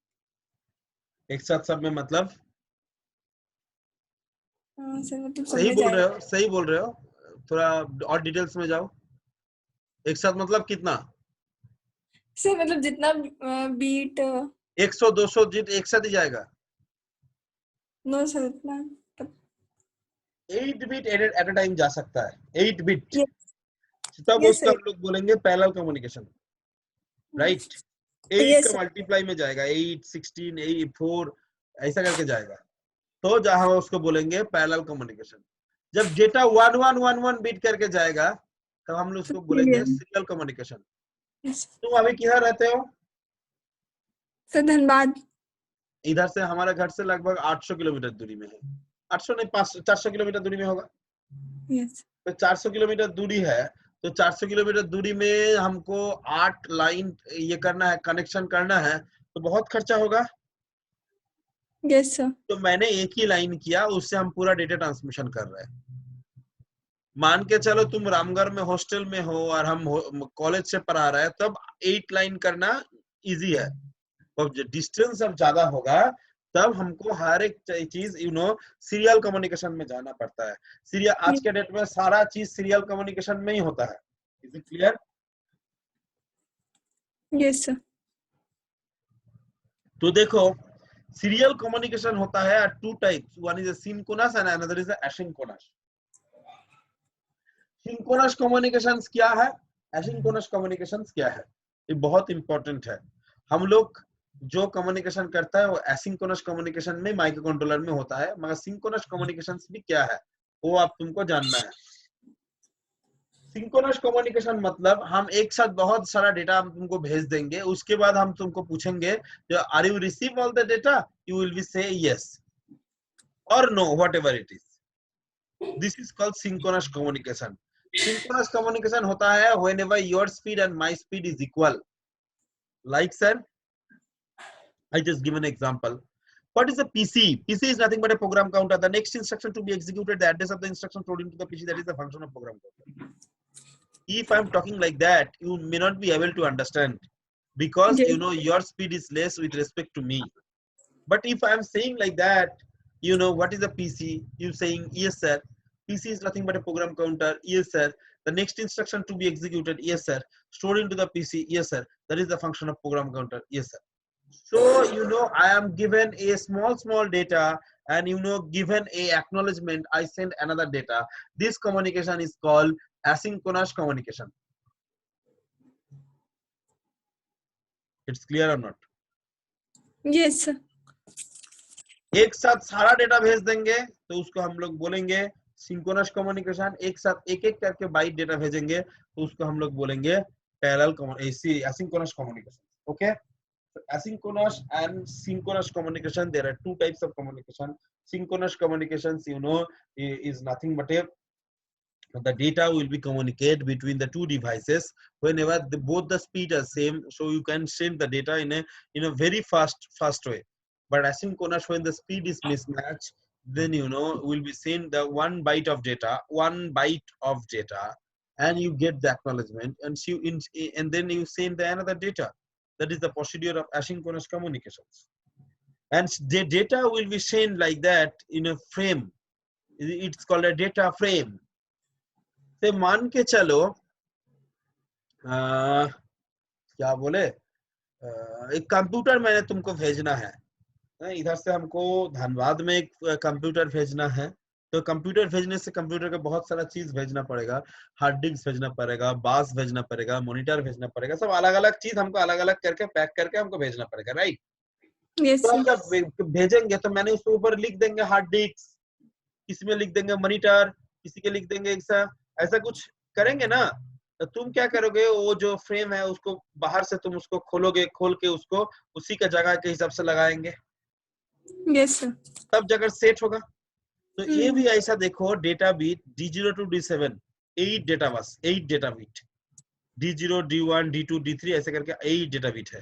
एक साथ सब में मतलब सर मतलब सब सही में बोल जाएगा. रहे हो, सही बोल रहे हो. थोड़ा और डिटेल्स में जाओ. एक साथ मतलब कितना? सर मतलब जितना बीट 100-200 जिट एक साथ ही जाएगा. नो सर उतना 8 बिट एट अ टाइम जा सकता है. 8 बिट तब yes, उसको हम लोग बोलेंगे पैरेलल कम्युनिकेशन, राइट. 8 Yes, का sir. मल्टीप्लाई में जाएगा, 8 16 8 4 ऐसा करके जाएगा, तो जहां उसको बोलेंगे पैरेलल कम्युनिकेशन. जब डेटा 1111 बिट करके जाएगा तब हम लोग उसको बोलेंगे सीरियल कम्युनिकेशन. Yes. तुम अभी किधर रहते हो? सर धनबाद. इधर से हमारा घर से लगभग 800 किलोमीटर दूरी में है. 800 नहीं 400 किलोमीटर दूरी में होगा. Yes. तो 400 किलोमीटर दूरी है, तो 400 किलोमीटर दूरी में हमको 8 लाइन ये करना है, कनेक्शन करना है, तो बहुत खर्चा होगा. Yes, sir. तो मैंने एक ही लाइन किया, उससे हम पूरा डेटा ट्रांसमिशन कर रहे हैं. मान के चलो तुम रामगढ़ में हॉस्टल में हो और हम कॉलेज से पढ़ा रहे हैं, तब 8 लाइन करना इजी है. अब डिस्टेंस अब ज्यादा होगा तब हमको हर एक चीज सीरियल कम्युनिकेशन में जाना पड़ता है. सीरियल आज के डेट में सारा चीज सीरियल कम्युनिकेशन में ही होता है. Is it clear? Yes, sir. तो देखो सीरियल कम्युनिकेशन होता है two types. One is synchronous and another is asynchronous. Synchronous communications क्या है, एसिंक्रोनस कम्युनिकेशंस क्या है, ये बहुत इंपॉर्टेंट है. हम लोग जो कम्युनिकेशन करता है वो एसिंक्रोनस कम्युनिकेशन में माइक्रो कंट्रोलर में होता है, मगर सिंक्रोनस कम्युनिकेशंस भी क्या है वो आप तुमको जानना है. सिंक्रोनस कम्युनिकेशन मतलब हम एक साथ बहुत सारा डेटा हम तुमको भेज देंगे, उसके बाद हम तुमको पूछेंगे are you receive all the data, you will be say yes और no, whatever it is. This is called synchronous communication. Synchronous communication होता है whenever your speed and my speed is equal. Like sir, I just give an example. What is a PC? PC is nothing but a program counter. The next instruction to be executed, the address of the instruction stored into the PC, that is the function of program counter. If I'm talking like that, you may not be able to understand because Yes. your speed is less with respect to me. But if I'm saying like that, what is a PC? You saying yes sir. PC is nothing but a program counter. Yes sir. The next instruction to be executed. Yes sir. Stored into the PC. Yes sir. That is the function of program counter. Yes sir. So, I am given a small data, and, given a acknowledgement, I send another data. This communication is called asynchronous communication. It's clear or not? Yes, sir. एक साथ सारा data भेज देंगे तो उसको हम लोग बोलेंगे सिंक्रोनस कम्युनिकेशन. एक साथ एक एक करके बाइट डेटा भेजेंगे तो उसको हम लोग बोलेंगे parallel asynchronous communication. Okay. Asynchronous and synchronous communication, there are two types of communication. Synchronous communications, is nothing but the data will be communicated between the two devices whenever both the speed are same, so you can send the data in a very fast way. But asynchronous, when the speed is mismatched, then will be send the one byte of data, and you get the acknowledgement, and then you send the another data. That is the procedure of asynchronous communications. And the data will be sent like that in a frame. It's called a data frame. तो मान के चलो क्या बोले, एक computer मैंने तुमको भेजना है. इधर से हमको धनबाद में एक कंप्यूटर भेजना है. तो कंप्यूटर भेजने से कंप्यूटर का बहुत सारा चीज भेजना पड़ेगा. हार्ड डिस्क भेजना पड़ेगा, बास भेजना पड़ेगा, मॉनिटर भेजना पड़ेगा. सब अलग अलग चीज हमको अलग अलग करके पैक करके हमको भेजना पड़ेगा. राइट. Yes, तो sir. हम जब भेजेंगे तो मैंने उसके ऊपर लिख देंगे हार्ड डिस्क, किसी में लिख देंगे मॉनिटर, किसी के लिख देंगे ऐसा कुछ करेंगे ना. तो तुम क्या करोगे, वो जो फ्रेम है उसको बाहर से तुम उसको खोलोगे, खोल के उसको उसी का जगह के हिसाब से लगाएंगे, Yes, sir. तब जगह सेट होगा. तो ये भी ऐसा देखो, data bit D0 to D7 8 data bus 8 data bit, D0 D1 D2 D3 ऐसे करके 8 डेटा बीट है.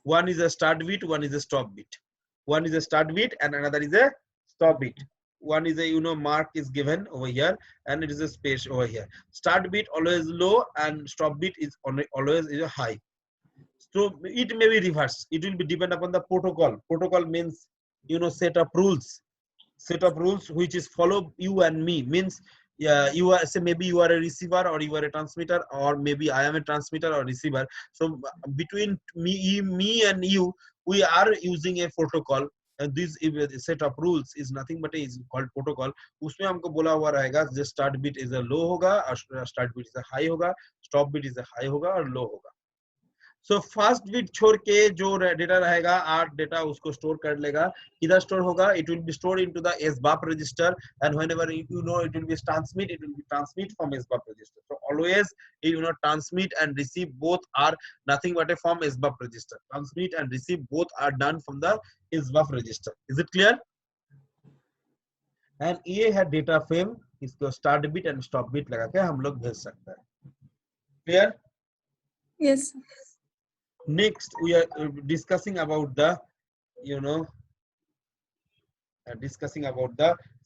One is a start bit, one is a stop bit. One is a start bit and another is a stop bit. One is a mark is given over here and it is a space over here. Start bit always low and stop bit is always is a high. So it may be reversed. It will be depend upon the protocol. Protocol means set of rules. Set of rules which is follow you and me, means you are, say maybe you are a receiver or you are a transmitter, or maybe I am a transmitter or receiver. So between me and you, we are using a protocol, and this set of rules is nothing but is called protocol. उसमें हमको बोला हुआ रहेगा जो start bit is a low होगा, start bit is a high होगा, stop bit is a high होगा और low होगा. सो फर्स्ट बिट छोड़ के जो डेटा रहेगा 8 डेटा उसको स्टोर कर लेगा. किधर स्टोर होगा? It will be stored into the SBUF register, and whenever it will be transmit from SBUF register. So always transmit and receive both are nothing but a from SBUF register. Transmit and receive both are done from the SBUF register. Is it clear? And ये है data frame, इसको start bit and stop bit लगा के हम लोग भेज सकते हैं. Clear? Yes, sir. Next, we are discussing about the,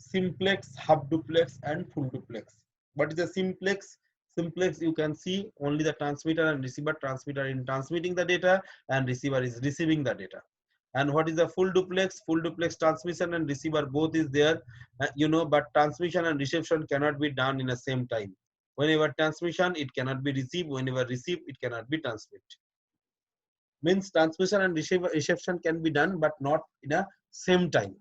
simplex, half duplex, and full duplex. What is the simplex? Simplex, you can see only the transmitter and receiver. Transmitter in transmitting the data, and receiver is receiving the data. And what is the full duplex? Full duplex, transmission and receiver both is there, but transmission and reception cannot be done in the same time. Whenever transmission, it cannot be received. Whenever receive, it cannot be transmit. Means transmission and reception can be done but not in a same time.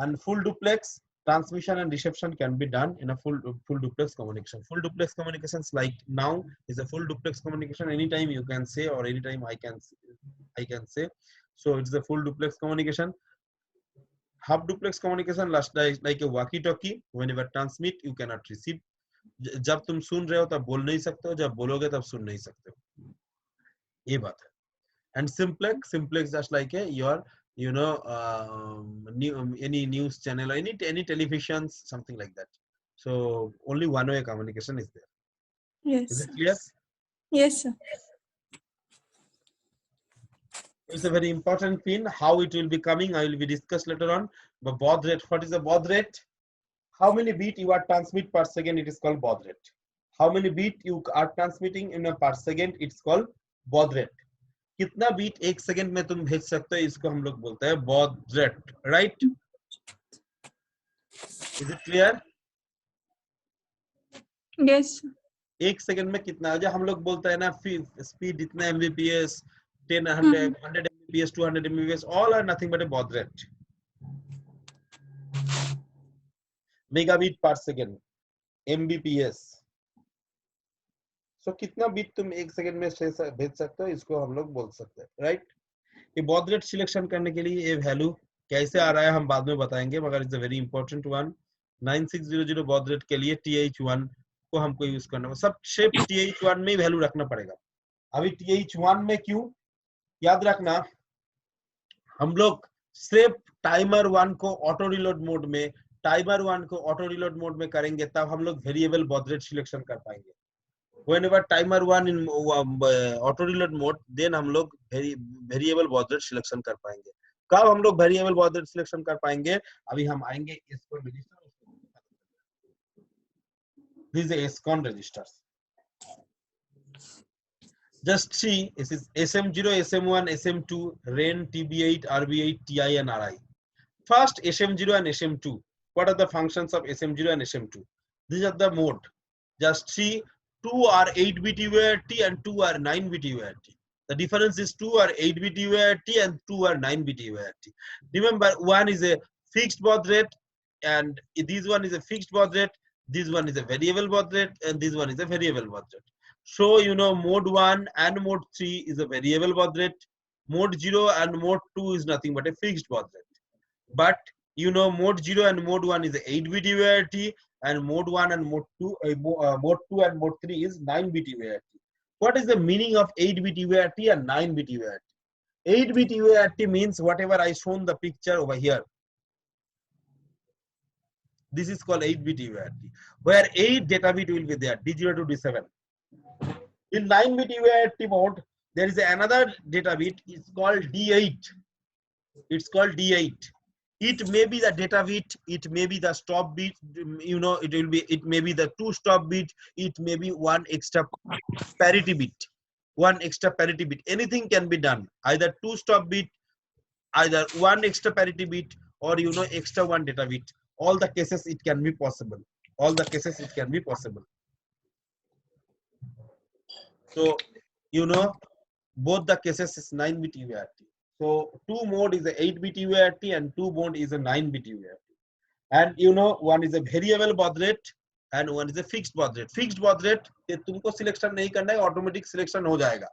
And full duplex, transmission and reception can be done in a full duplex communication. Full duplex communications like now is a full duplex communication. Anytime you can say, or anytime I can say. So it's a full duplex communication. Half duplex communication like a walkie talkie. Whenever transmit, you cannot receive. जब तुम सुन रहे हो तब बोल नहीं सकते हो, जब बोलोगे तब सुन नहीं सकते हो. ये बात है. And simplex just like your any news channel or any televisions, something like that. So only one way communication is there. Yes. Is it clear? Yes, sir. It's a very important pin. How it will be coming, I will be discussed later on. But baud rate, what is the baud rate? How many bit you are transmit per second, it is called baud rate. How many bit you are transmitting in a per second, it's called baud rate. कितना beat एक second में तुम भेज सकते हो, इसको हम लोग बोलते हैं baud rate. Right? Is it clear? Yes. एक सेकंड में कितना, जो हम लोग बोलते हैं ना स्पीड इतना Mbps 100 Mbps, 200 Mbps, all are nothing but a baud rate. Megabit per second, Mbps. So कितना बिट तुम एक सेकंड में भेज सकते हो, इसको हम लोग बोल सकते हैं, राइट? ये baud rate सिलेक्शन करने के लिए ये वैल्यू कैसे आ रहा है हम बाद में बताएंगे, मगर it's a very important one. 9600 baud rate के लिए TH1 को हमको यूज करना है, सब शेप TH1 में वैल्यू रखना पड़ेगा। अभी TH1 में क्यों, याद रखना हम लोग सिर्फ टाइमर 1 को ऑटो रिलोड मोड में, टाइमर 1 को ऑटो रिलोड मोड में करेंगे तब हम लोग वेरिएबल baud rate सिलेक्शन कर पाएंगे। Whenever timer 1 in auto reload mode, then हम लोग variable baud rate selection कर पाएंगे। कब हम लोग variable baud rate selection कर पाएंगे, अभी हम आएंगे इसको register। These are SCON registers. Just see, this is SM0, SM1, SM2, REN, TB8, RB8, TI and RI. First SM0 and SM2. What are the functions of SM0 and SM2? These are the mode. Just see, 2 are 8-bit UART and 2 are 9-bit UART. The difference is 2 are 8-bit UART and 2 are 9-bit UART. Remember, one is a fixed baud rate and this one is a fixed baud rate, this one is a variable baud rate and this one is a variable baud rate. So, you know, mode 1 and mode 3 is a variable baud rate, mode 0 and mode 2 is nothing but a fixed baud rate. But, you know, mode 0 and mode 1 is a 8-bit UART, and mode 1 and mode 2, mode 2 and mode 3 is 9-bit UART. What is the meaning of 8-bit UART and 9-bit UART? 8-bit UART means whatever I shown the picture over here. This is called 8-bit UART, where 8 data bit will be there, D0 to D7. In 9-bit UART mode, there is another data bit, it's called D8. It's called D8. It may be the data bit, it may be the stop bit, you know, it may be the 2 stop bit, it may be 1 extra parity bit, 1 extra parity bit. Anything can be done, either 2 stop bit, either 1 extra parity bit, or you know, extra 1 data bit. All the cases it can be possible. All the cases it can be possible. So, you know, both the cases is 9-bit UART. So 2 mode is a 8-bit UART and 2 mode is a 9-bit UART. And you know, one is a variable baud rate and one is a fixed baud rate. Fixed baud rate ये तुमको selection नहीं करना है, automatic selection हो जाएगा।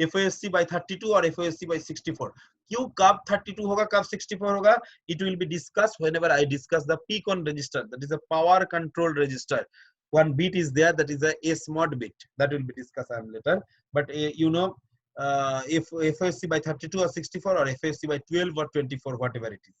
FOSC by 32 और FOSC by 64. क्यों, कब 32 होगा, कब 64 होगा? It will be discussed whenever I discuss the PCON register. That is a power control register. One bit is there, that is a SMOD bit. That will be discussed later. But you know, if FOSC by 32 or 64 or FOSC by 12 or 24, whatever it is.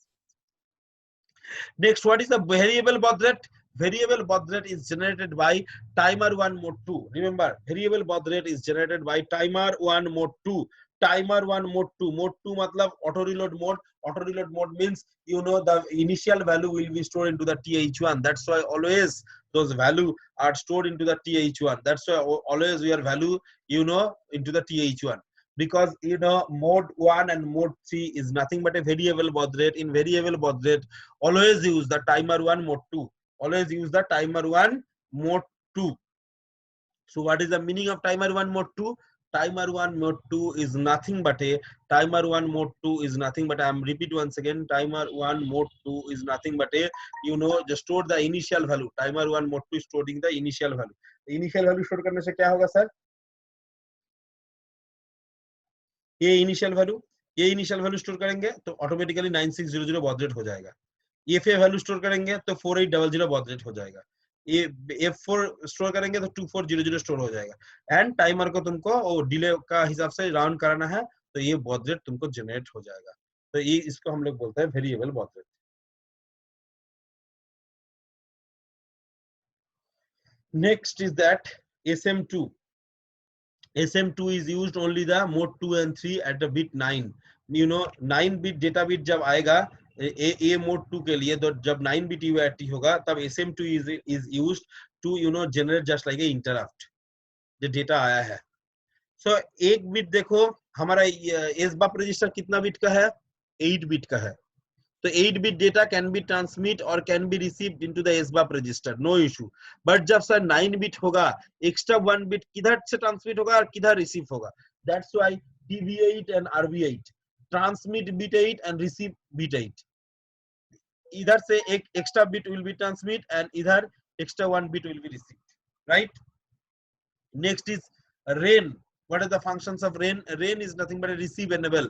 Next, what is the variable baud rate? Variable baud rate is generated by timer 1 mode 2. Remember, variable baud rate is generated by timer 1 mode 2. Timer 1 mode 2. Mode 2 matlab auto reload mode. Auto reload mode means, you know, the initial value will be stored into the TH1. That's why always those value are stored into the TH1. That's why always your value, you know, into the TH1. Because, you know, mode 1 and mode 3 is nothing but a variable baud rate. In variable baud rate, always use the timer 1 mode 2. Always use the timer 1 mode 2. So what is the meaning of timer 1 mode 2? Timer 1 mode 2 is nothing but a timer 1 mode 2 is nothing but I am repeat once again, timer 1 mode 2 is nothing but a, you know, just store the initial value. Timer 1 mode 2 is storing the initial value. The initial value store करने से क्या होगा sir? ये initial value store करेंगे तो automatically 9600 baud rate हो जाएगा। ये वैल्यू स्टोर करेंगे तो 4800 baud rate हो जाएगा। ये F4 स्टोर करेंगे तो 2400 स्टोर हो जाएगा। एंड टाइमर को तुमको वो डिले का हिसाब से राउंड कराना है तो ये baud rate तुमको जनरेट हो जाएगा। तो ये इसको हम लोग बोलते हैं variable baud rate। Next is that SM2. SM2 is used only the mode 2 and 3 at the bit 9. You know, 9 bit data bit जब आएगा A mode 2 के लिए, तो जब 9 bit UART होगा तब SM2 is used to, you know, generate just like a interrupt. जो data आया है। So एक बिट देखो हमारा SBUF रजिस्टर कितना बिट का है? 8 बिट का है। तो 8 bit data can be transmit or can be received into the SBUF register, no issue. But जब सर 9 bit होगा, extra 1 bit किधर से transmit होगा और किधर receive होगा? That's why DB8 and RB8. Transmit bit 8 and receive bit 8. इधर से एक extra bit will be transmit and इधर extra 1 bit will be received, right? Next is rain. What are the functions of rain? Rain is nothing but a receive enable.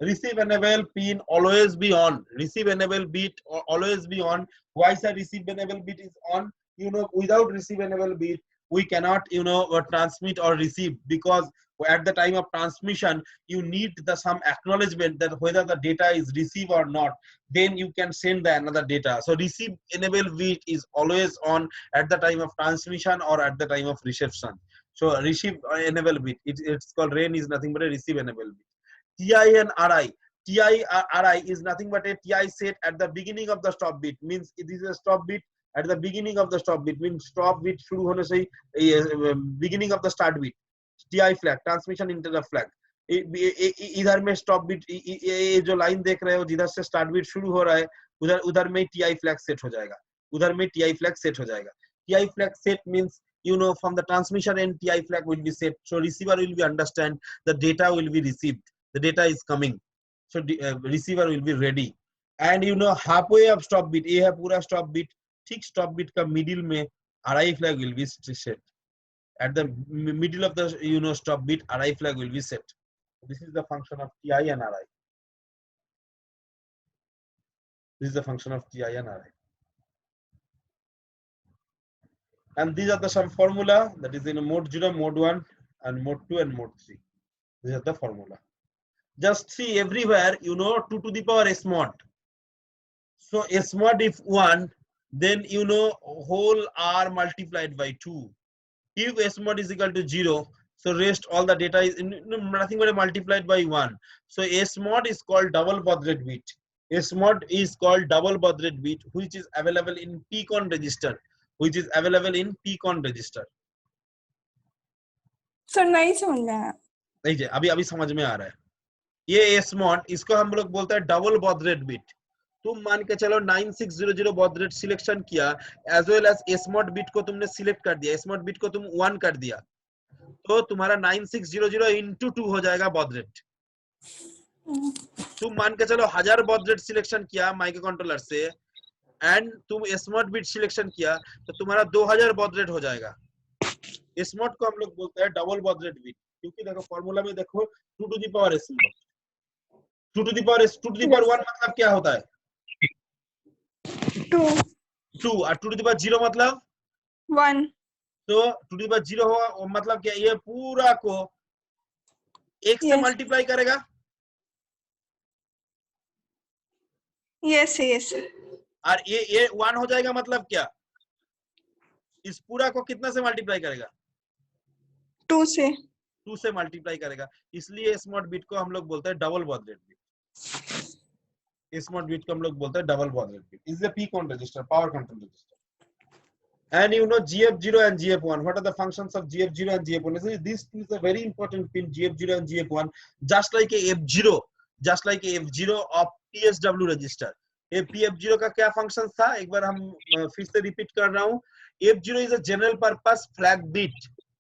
Receive enable pin always be on. Receive enable bit always be on. Why is the receive enable bit is on? You know, without receive enable bit, we cannot, you know, transmit or receive, because at the time of transmission, you need some acknowledgement that whether the data is received or not. Then you can send the another data. So receive enable bit is always on at the time of transmission or at the time of reception. So receive enable bit, it's called rain is nothing but a receive enable bit. TI and RI. TI RI is nothing but a TI set at the beginning of the stop bit, means it is a stop bit at the beginning of the stop bit, means stop bit शुरू होने से beginning of the start bit. TI flag, transmission interrupt flag. इधर में stop bit, ये जो line देख रहे हो जिधर से start bit शुरू हो रहा है, उधर में TI flag set हो जाएगा, उधर में TI flag set हो जाएगा. TI flag set means, you know, from the transmission end TI flag will be set, so receiver will be understand the data will be received, the data is coming, so receiver will be ready. And you know, halfway of stop bit, ये है पूरा stop bit, ठीक stop bit का middle में RI flag will be set. At the middle of the, you know, stop bit, RI flag will be set. This is the function of TI and RI. This is the function of TI and RI. And these are the some formula that is in mode 0, mode 1, and mode 2 and mode 3. These are the formula. Just see everywhere, you know, 2 to the power S mod. So S mod if 1, then you know whole R multiplied by 2. If S mod is equal to 0, so rest all the data is nothing but multiplied by 1. So S mod is called double baud rate bit. S mod is called double baud rate bit, which is available in PCON register. Which is available in PCON register. Sir नहीं समझ में आया. नहीं अभी समझ में आ रहा है. ये S mod, इसको हम लोग बोलते हैं डबल baud rate bit. तुम मान के चलो 9600 baud rate सिलेक्शन किया, as well as S mod bit को तुमने सिलेक्ट कर दिया, S mod बिट को तुम 1 कर दिया, तो तुम्हारा 9600 into 2 हो जाएगा baud rate. तुम मान के चलो 1000 baud rate सिलेक्शन किया माइक्रो कंट्रोलर से, एंड तुम S mod बिट सिलेक्शन किया, तो तुम्हारा 2000 baud rate हो जाएगा. S mod को हम लोग बोलते हैं डबल baud rate बिट, क्योंकि देखो फॉर्मूला में देखो 2 to the power S mod, 2 to the power S, 2 to the power 1 मतलब क्या होता है? 2 और 2 to the power 0 मतलब 1. तो 2 to the power 0 हो मतलब क्या, ये पूरा को 1 से मल्टीप्लाई करेगा. Yes yes. और ये 1 हो जाएगा मतलब क्या, इस पूरा को कितना से मल्टीप्लाई करेगा? 2 से मल्टीप्लाई करेगा. इसलिए S mod बिट को हम लोग बोलते हैं double baud rate bit. S mod bit को हम लोग बोलते हैं double baud rate bit. Is a PCON register, power control register. And you know GF0 and GF1. What are the functions of GF0 and GF1? This is a very important pin, GF0 and GF1. Just like a F0 of PSW register. ये PF0 का क्या function था, एक बार हम फिर से repeat कर रहा हूँ. F0 is a general purpose flag bit,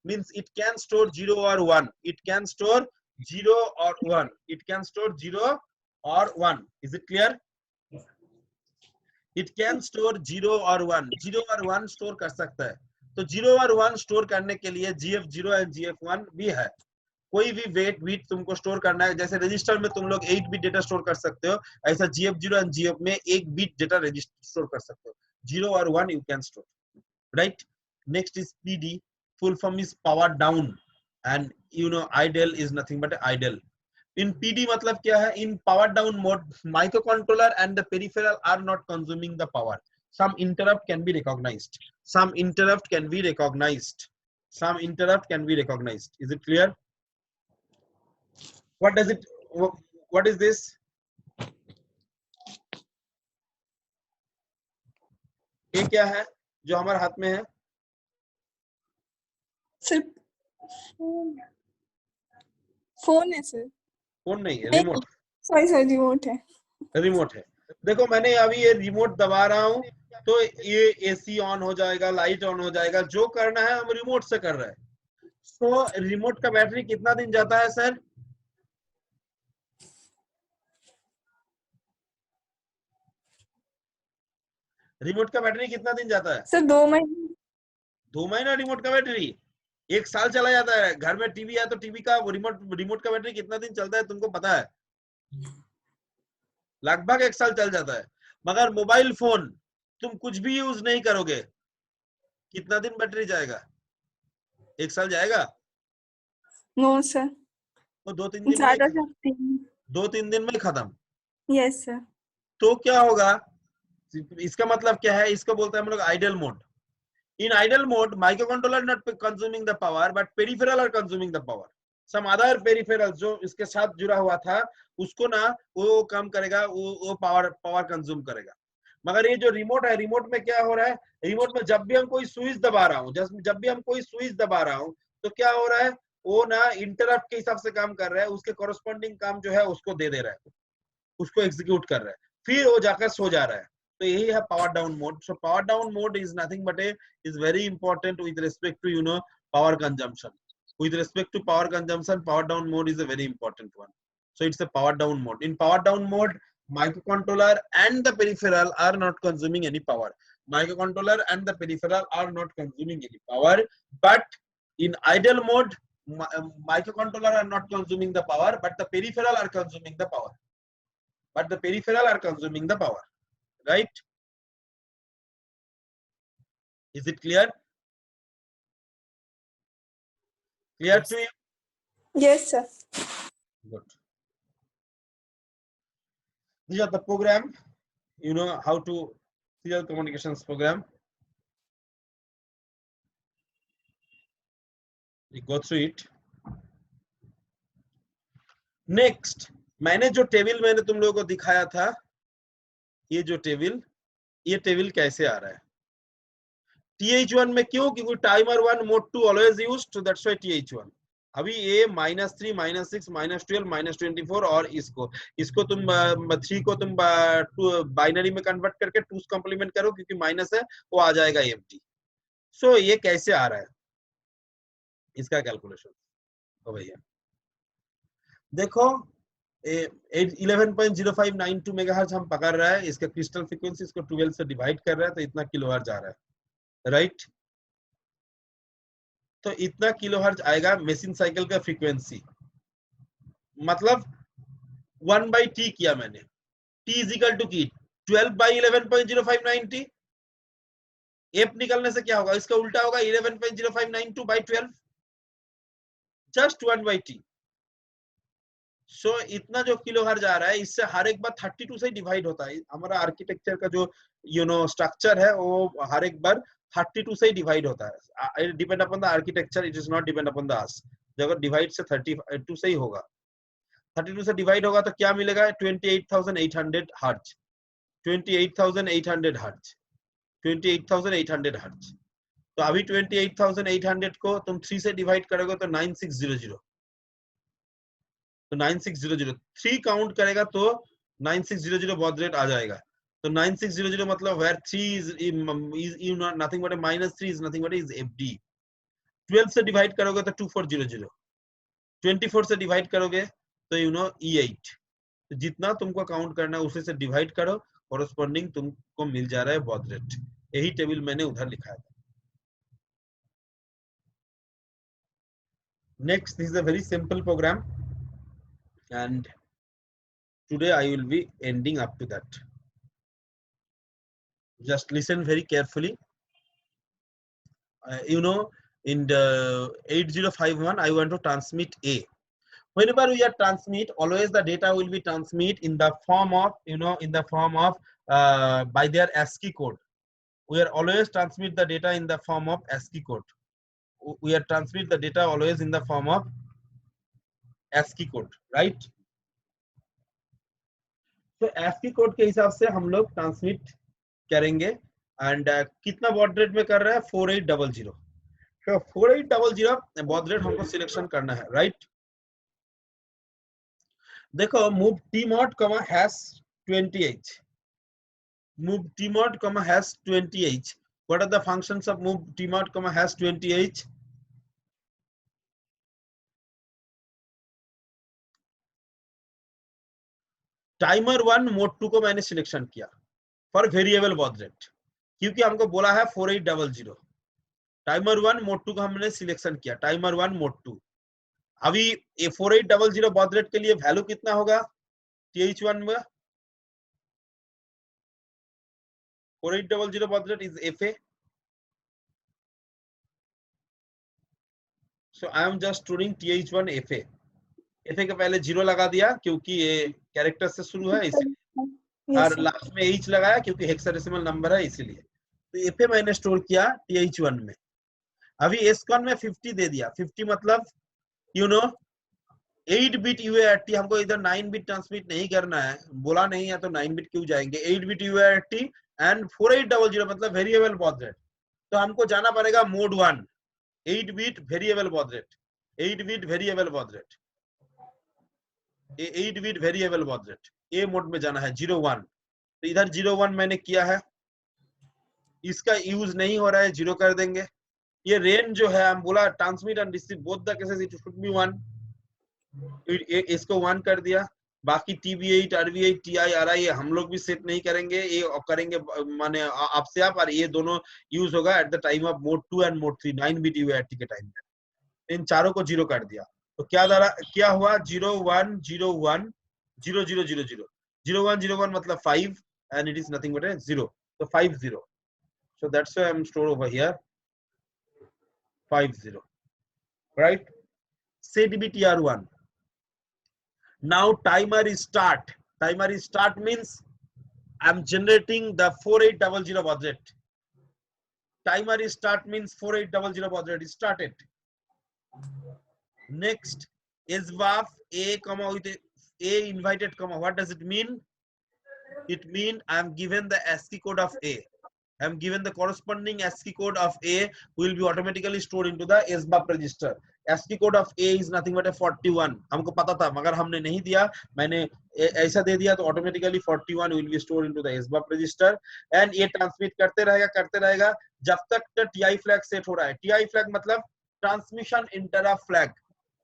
means it can store 0 or 1. It can store 0 or 1. It can store 0 or 1. Is it clear? It can store 0 or 1. 0 or 1 store कर सकता है. तो 0 और 1 स्टोर करने के लिए GF0 और GF1 भी है. कोई भी वेट बिट तुमको स्टोर करना है, जैसे रजिस्टर में तुम लोग 8 बिट डेटा स्टोर कर सकते हो, ऐसा GF0 और GF में 1 बिट डेटा रजिस्टर स्टोर कर सकते हो. 0 और 1 you can store, right? Next is PD. Full form is power down, and you know idle is nothing but idle. In PD मतलब क्या है? In power down mode, microcontroller and the peripheral are not consuming the power. Some interrupt can be recognized. Some interrupt can be recognized. Some interrupt can be recognized. Is it clear? What does it? What is this? ये क्या है जो हमारे हाथ में है? Sir phone है sir. Phone नहीं है, रिमोट. सॉरी सर, रिमोट है. रिमोट है. देखो मैंने अभी ये रिमोट दबा रहा हूँ तो ये एसी ऑन हो जाएगा, लाइट ऑन हो जाएगा. जो करना है हम रिमोट से कर रहे हैं. तो रिमोट का बैटरी कितना दिन जाता है सर? रिमोट का बैटरी कितना दिन जाता है? सर 2 महीने। 2 महीना रिमोट का बैटरी? 1 साल चला जाता है। घर में टीवी है तो टीवी का रिमोट का बैटरी कितना दिन चलता है तुमको पता है? लगभग 1 साल चल जाता है। मगर मोबाइल फोन तुम कुछ भी यूज नहीं करोगे, कितना दिन बैटरी जाएगा? 1 साल जाएगा? नो सर, वो 2-3 दिन में ही ज्यादा खत्म। सकती हूँ। 2-3 दिन में ही खत्म। Yes sir. तो क्या होगा? इसका मतलब क्या है? इसको बोलते हैं हम लोग idle mode. In idle mode, microcontroller not consuming the power, but peripheral are consuming the power. Some other peripheral जो इसके साथ जुड़ा हुआ था उसको ना वो काम करेगा, वो पावर कंज्यूम करेगा। मगर ये जो रिमोट है, रिमोट में क्या हो रहा है? रिमोट में जब भी हम कोई स्विच दबा रहा हूँ, जब भी हम कोई स्विच दबा रहा हूँ तो क्या हो रहा है? वो ना इंटरप्ट के हिसाब से काम कर रहा है, उसके कॉरेस्पॉन्डिंग काम जो है उसको दे दे रहा है, उसको एग्जीक्यूट कर रहा है, फिर वो जाकर सो जा रहा है। तो यही है power down mode. So power down mode is nothing but is very important with respect to power consumption. With respect to power consumption, power down mode is a very important one. So it's a power down mode. In power down mode, microcontroller and the peripheral are not consuming any power. Microcontroller and the peripheral are not consuming any power, but in idle mode, microcontroller are not consuming the power, but the peripheral are consuming the power. But the peripheral are consuming the power, right? Is it clear? Clear to you? Yes sir. Good. These are the program. You know how to serial communications program. You go through it. Next, मैंने जो table मैंने तुम लोगों को दिखाया था, ये जो टेबल, ये टेबल कैसे आ रहा है? TH1 में क्यों? क्योंकि timer 1 mode 2 always used, so that's why TH1. अभी ये -3 -6 -12 -24 और इसको तुम 3 को तुम बाइनरी में कन्वर्ट करके 2 कॉम्प्लीमेंट करो, क्योंकि माइनस है वो आ जाएगा एम्प्टी। सो ये कैसे आ रहा है इसका कैलकुलेशन? तो भैया देखो, 11.0592 मेगाहर्ट्ज हम पकड़ रहा है, इसका क्रिस्टल फ्रीक्वेंसी इसको 12 से डिवाइड कर रहा है तो इतना किलोहर्ट्ज आ रहा है, राइट? तो इतना किलोहर्ट्ज आएगा मशीन साइकिल का फ्रीक्वेंसी, मतलब 1/t किया मैंने, t इज इक्वल टू की 12/11.0590। एफ निकलने से क्या होगा? इसका उल्टा होगा 11.0592/12, जस्ट 1/t। सो इतना जो किलोहर्ट्ज आ रहा है, इससे हर एक बार 32 से डिवाइड होता है। हमारा आर्किटेक्चर का जो स्ट्रक्चर है वो हर एक बार 32 से डिवाइड होता है। Depend upon the architecture, it is not depend upon the अस। अगर डिवाइड से 32 से ही होगा, 32 से डिवाइड होगा तो क्या मिलेगा? 28,800 हर्ट्ज, 28,800 हर्ट्ज, 28,800 हर्ट्ज। तो अभी 28,800 को तुम 3 से डिवाइड करोगे तो 9600, तो 9600 3 काउंट करेगा तो 9600 बॉड रेट आ जाएगा। तो 9600 मतलब where 3 is nothing but a -3 is nothing but is FD। 12 से डिवाइड करोगे तो 2400, 24 से डिवाइड करोगे तो E8। तो जितना तुमको काउंट करना है उसे से डिवाइड करो, कॉरेस्पॉन्डिंग तुमको मिल जा रहा है बॉड रेट। यही टेबल मैंने उधर लिखा था। Next, this is a very simple program and today I will be ending up to that. Just listen very carefully. In the 8051 I want to transmit A. Whenever we are transmit, always the data will be transmit in the form of by their ASCII code. We are always transmit the data in the form of ASCII code. We are transmit the data always in the form of ASCII code, right? तो ASCII code के हिसाब से हम लोग transmit करेंगे। And कितना baud rate में कर रहा है? 4800। तो 4800 बॉड रेट हमको सिलेक्शन करना है, राइट? देखो, move tmod, #20h, move tmod, #20h. What are the functions of move tmod, #20h? Timer 1 mode 2 को मैंने सिलेक्शन किया फॉर वेरिएबल बॉड रेट। क्योंकि हमको बोला है 4800। टाइमर 1 मोड 2 का हमने सिलेक्शन किया, टाइमर 1 मोड 2। अभी ये 4800 बॉड रेट के लिए वैल्यू कितना होगा TH1 में? 4800 baud rate is FA। So I am just storing TH1 FA। FA के पहले 0 लगा दिया क्योंकि ये कैरेक्टर से शुरू है इसलिए, और लास्ट में H लगाया क्योंकि हेक्साडेसिमल नंबर है इसीलिए। तो FA मैंने स्टोर किया TH1 में। अभी SCON में 50 दे दिया। 50 मतलब 8 बिट UART, हमको इधर 9 बिट ट्रांसमिट नहीं करना है, बोला नहीं है तो 9 बिट क्यों जाएंगे। 8 बिट UART एंड 4800 मतलब वेरिएबल बॉड रेट। तो हमको जाना पड़ेगा mode 1, 8 bit variable baud rate, 8 bit variable baud rate, 8 bit variable baud rate, A mode में जाना है 01। तो इधर 01 मैंने किया है, इसका यूज नहीं हो रहा है, 0 कर देंगे। ये रेंज जो है हम बोला transmit and receive both the cases it should be 1, इसको 1 कर दिया। बाकी TB8 RB8 TI RI हम लोग भी सेट नहीं करेंगे, ये करेंगे माने आपसे आप, और ये दोनों यूज होगा at the time of mode 2 and mode 3 9 bit UART के टाइम में। इन चारों को 0 कर दिया तो क्या हुआ 0101 0000 0101 मतलब 5 and it is nothing but a 0, so 50। so that's why I'm stored over here 50, right? Set BTR1. Now timer is start. Timer is start means I'm generating the 4800 baud rate. Timer is start means 4800 baud rate is started. Next is SBUF A comma with A invited comma. What does it mean? It means I am given the ASCII code of A. I am given the corresponding ASCII code of A will be automatically stored into the SBUF register. ASCII code of A is nothing but a 41. हमको पता था मगर हमने नहीं दिया, मैंने ऐसा दे दिया तो automatically 41 will be stored into the SBUF register and ये ट्रांसमिट करते रहेगा जब तक TI फ्लैग सेट हो रहा है। TI फ्लैग मतलब transmission interrupt flag.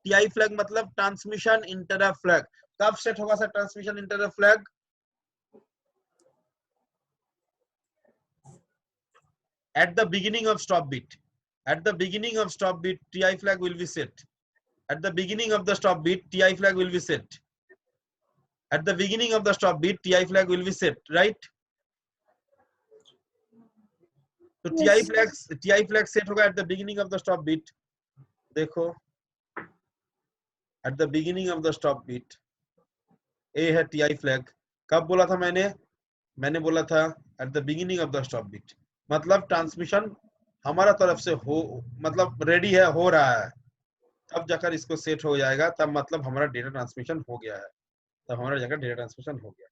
TI flag मतलब ट्रांसमिशन इंटरप्ट फ्लैग। कब सेट होगा sir transmission interrupt flag? At the beginning of stop bit. At the beginning of stop bit, TI flag will be set. At the beginning of the stop bit, TI flag will be set. At the beginning of the stop bit, TI flag will be set, right? So Yes. TI flag set होगा at the beginning of the stop bit. देखो, at the beginning of the stop bit, A है TI flag. कब बोला था मैंने बोला था at the beginning of the stop bit. मतलब ट्रांसमिशन हमारा तरफ से हो, मतलब रेडी है, हो रहा है, तब जाकर इसको सेट हो जाएगा, तब मतलब हमारा डेटा ट्रांसमिशन हो गया है, तब हमारा जाकर डेटा ट्रांसमिशन हो गया।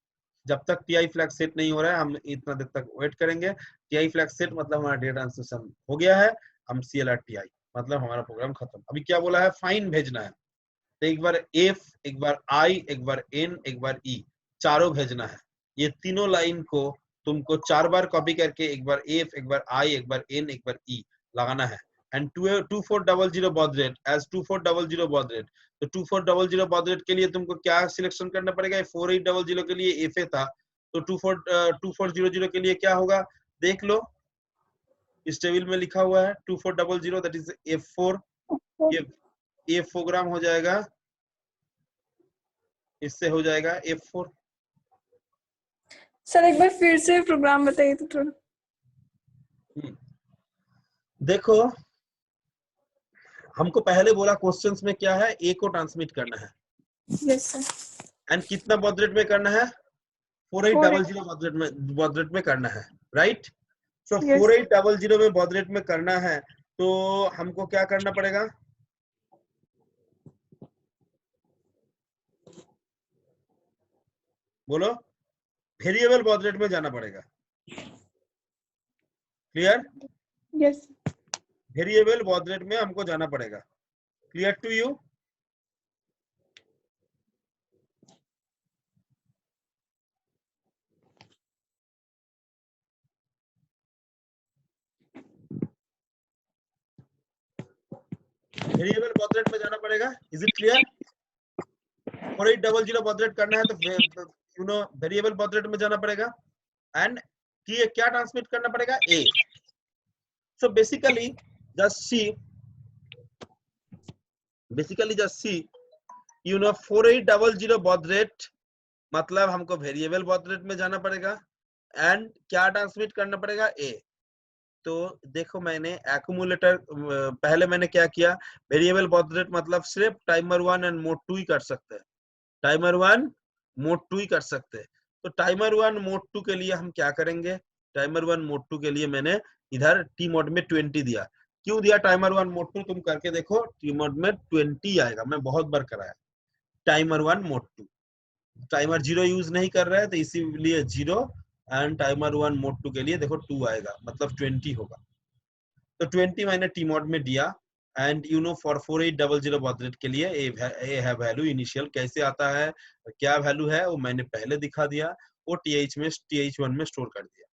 जब तक TI फ्लैग सेट नहीं हो रहा है हम इतना देर तक वेट करेंगे। TI फ्लैग सेट मतलब हमारा डेटा ट्रांसमिशन हो गया है, हम CLR TI मतलब हमारा प्रोग्राम खत्म। अभी क्या बोला है, फाइन भेजना है, तो एक बार F, एक बार I, एक बार N, एक बार E, चारों भेजना है। ये तीनों लाइन को तुमको 4 बार कॉपी करके एक बार F, एक बार I, एक बार N, एक बार E लगाना है। And 2400 baud rate as 2400 baud rate, तो 2400 baud rate के लिए तुमको क्या सिलेक्शन करना पड़ेगा? 4800 के लिए FA था, तो 2400 के लिए क्या होगा देख लो, इस टेबल में लिखा हुआ है 2400 दैट इज F4। ये प्रोग्राम हो जाएगा, इससे हो जाएगा F4। सर एक बार फिर से प्रोग्राम बताइए तो थोड़ा। देखो हमको पहले बोला क्वेश्चंस में क्या है, ए को ट्रांसमिट करना है। Yes sir. एंड कितना बॉड रेट में करना है? 4800 बॉड रेट में करना है, राइट? सो 4800 में बॉड रेट में करना है, तो हमको क्या करना पड़ेगा? बोलो, वेरिएबल बॉड रेट में जाना पड़ेगा। Clear? Yes. Variable baud rate में हमको जाना पड़ेगा। Clear to you? Variable baud rate में जाना पड़ेगा। Is it clear? 4800 baud rate करना है तो वेरिएबल बॉड रेट में जाना पड़ेगा। एंड कि क्या ट्रांसमिट करना पड़ेगा, A. So basically just see you know 4800 baud rate, मतलब हमको वेरिएबल बॉड रेट में जाना पड़ेगा एंड क्या ट्रांसमिट करना पड़ेगा, ए। तो देखो मैंने एक्यूमुलेटर पहले मैंने क्या किया, वेरिएबल बॉड रेट मतलब सिर्फ टाइमर 1 एंड मोड 2 ही कर सकते हैं, टाइमर 1 मोड 2 ही कर सकते हैं। तो टाइमर 1 मोड 2 के लिए हम क्या करेंगे, टाइमर 1 मोड 2 के लिए मैंने इधर टी मोड में 20 दिया। क्यों दिया टाइमर 1 मोड 2, तुम करके देखो, टी मोड में 20 आएगा, मैं बहुत बार कराया। टाइमर 1 मोड 2, टाइमर 0 यूज नहीं कर रहा है तो इसीलिए 0, एंड टाइमर 1 मोड 2 के लिए देखो 2 आएगा, मतलब 20 होगा। तो 20 मैंने टी मोड में दिया and you know for 4800 baud rate के लिए ए है वैल्यू इनिशियल कैसे आता है, क्या वैल्यू है वो मैंने पहले दिखा दिया, वो TH1 में स्टोर कर दिया।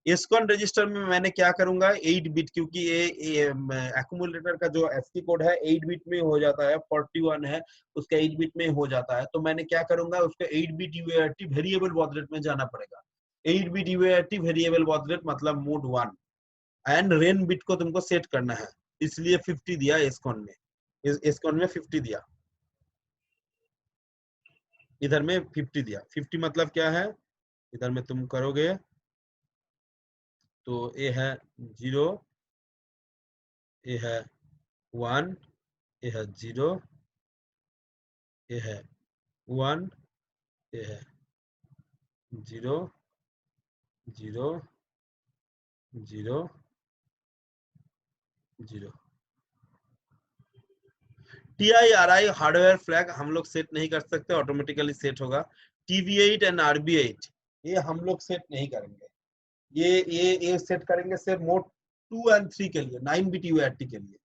एस्कॉन रजिस्टर में मैंने क्या करूंगा, 8 बिट, क्योंकि ये एक्यूमुलेटर का जो एसकी कोड है 8 बिट में हो जाता है, 41 है उसका 8 बिट में हो जाता है। तो मैंने क्या करूंगा, उसका 8 बिट यूएआरटी वेरिएबल बॉड रेट में जाना पड़ेगा। 8 बिट यूएआरटी वेरिएबल बॉड रेट मतलब मोड 1 एंड रेन बिट को तुमको सेट करना है, इसलिए 50 दिया एस्कॉन में, एस्कॉन में 50 दिया, इधर में 50 दिया। 50 मतलब क्या है, इधर में तुम करोगे तो ए है 0, ए है 1, ए है 0, ए है 1, ए है 0, 0, 0, 0। TI-RI हार्डवेयर फ्लैग हम लोग सेट नहीं कर सकते, ऑटोमेटिकली सेट होगा। TV8 एंड RB8 ये हम लोग सेट नहीं करेंगे, ये सेट करेंगे सिर्फ मोड 2 एंड 3 के लिए, 9 बिट यूआरटी के लिए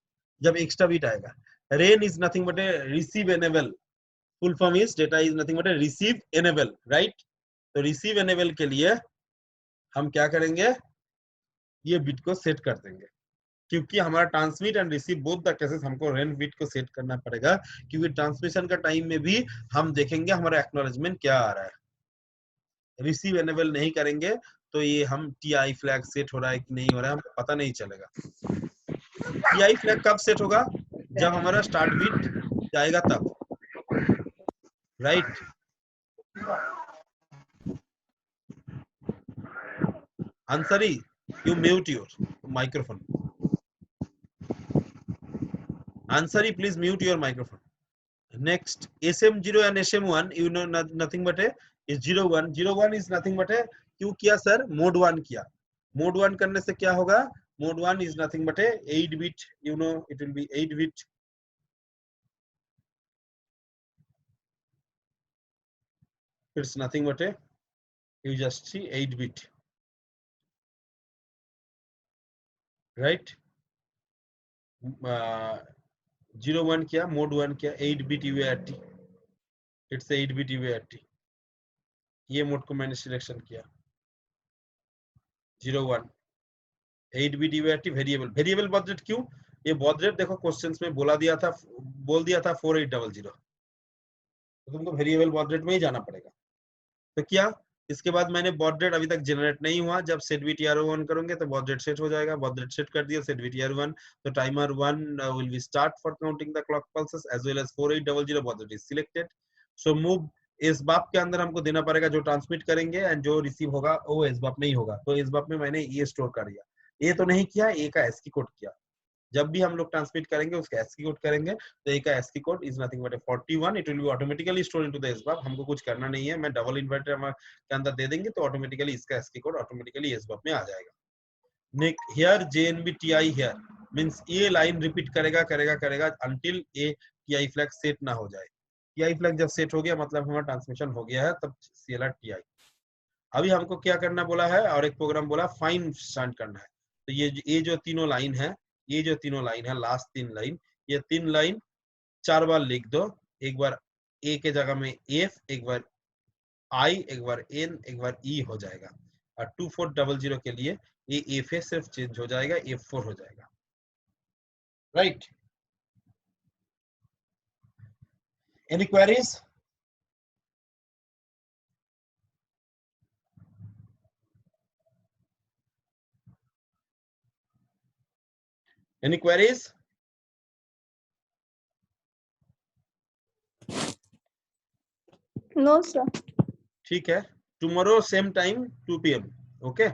जब एक्स्ट्रा बिट आएगा। Rain is nothing but A receive enable, full form is data is nothing but A receive enable, right. तो रिसीव एनेबल के लिए हम क्या करेंगे, ये बिट को सेट कर देंगे, क्योंकि हमारा transmit and receive both the cases हमको रेन बिट को सेट करना पड़ेगा, क्योंकि ट्रांसमिशन का टाइम में भी हम देखेंगे हमारा एक्नॉलेजमेंट क्या आ रहा है। रिसीव एनेबल नहीं करेंगे तो ये हम TI फ्लैग सेट हो रहा है कि नहीं हो रहा है हमें पता नहीं चलेगा। TI फ्लैग कब सेट होगा, जब हमारा स्टार्ट बिट जाएगा तब, right. Ansari, you mute your microphone. Ansari, please mute your microphone. Next, SM0 and SM1, you know nothing but a is 01. 01 is nothing but a, क्यों किया सर, मोड 1 किया। Mode 1 करने से क्या होगा, mode 1 is nothing but a 8 bit, you know it will be 8 bit. It's nothing but a, you just see 8 bit, right. 01 किया, mode 1 किया, 8 bit UART, it's 8 bit UART। ये मोड को मैंने सिलेक्शन किया, 01 8 bit UART variable, variable baud rate क्यों, ये baud rate देखो questions में बोल दिया था 4800, तो तुमको वेरिएबल बॉड रेट में ही जाना पड़ेगा। तो क्या, इसके बाद मैंने बॉड रेट अभी तक जनरेट नहीं हुआ, जब सेट बीटीआर 1 करोगे तो बॉड रेट सेट हो जाएगा। बॉड रेट सेट कर दिया, सेट बीटीआर 1, तो timer 1 will be start for counting the clock pulses as well as 4800 baud rate is selected. So move इस बाप के अंदर हमको देना पड़ेगा, जो ट्रांसमिट करेंगे एंड जो रिसीव होगा वो इस बाप में ही होगा। तो इस बाप में मैंने ये स्टोर कर दिया, ये तो नहीं किया, ए का एस्की कोड किया। जब भी हम लोग ट्रांसमिट करेंगे उसका एस्की कोड करेंगे, तो ए का ASCII code is nothing but 41, it will be automatically store into the SBUF. हमको कुछ करना नहीं है, मैं डबल इन्वर्टर के अंदर दे देंगे तो ऑटोमेटिकली इसका एस्की कोड ऑटोमेटिकली एसबाप में आ जाएगा। Next here JNB TI here means ये लाइन रिपीट करेगा करेगा करेगा अंटिल ए TI फ्लैग सेट ना हो जाए। TI फ्लैग जब सेट हो गया मतलब हमारा ट्रांसमिशन हो गया है, तब CLR TI। अभी हमको क्या करना बोला है, और एक प्रोग्राम बोला फाइन स्टार्ट करना है। तो ये जो तीनों लाइन है, ये जो तीनों लाइन है, लास्ट 3 लाइन, ये 3 लाइन 4 बार लिख दो। एक बार ए के जगह में एफ, एक बार आई, एक बार एन, एक बार ई हो जाएगा। और 2400 के लिए ये एफ ए सिर्फ चेंज हो जाएगा, F4 हो जाएगा, right. Any queries? Any queries? No, sir. ठीक है. Tomorrow same time 2 p.m. Okay.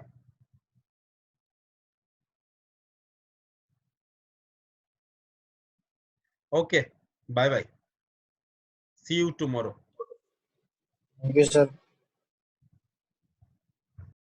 Okay. Bye bye. See you tomorrow. Thank you, sir.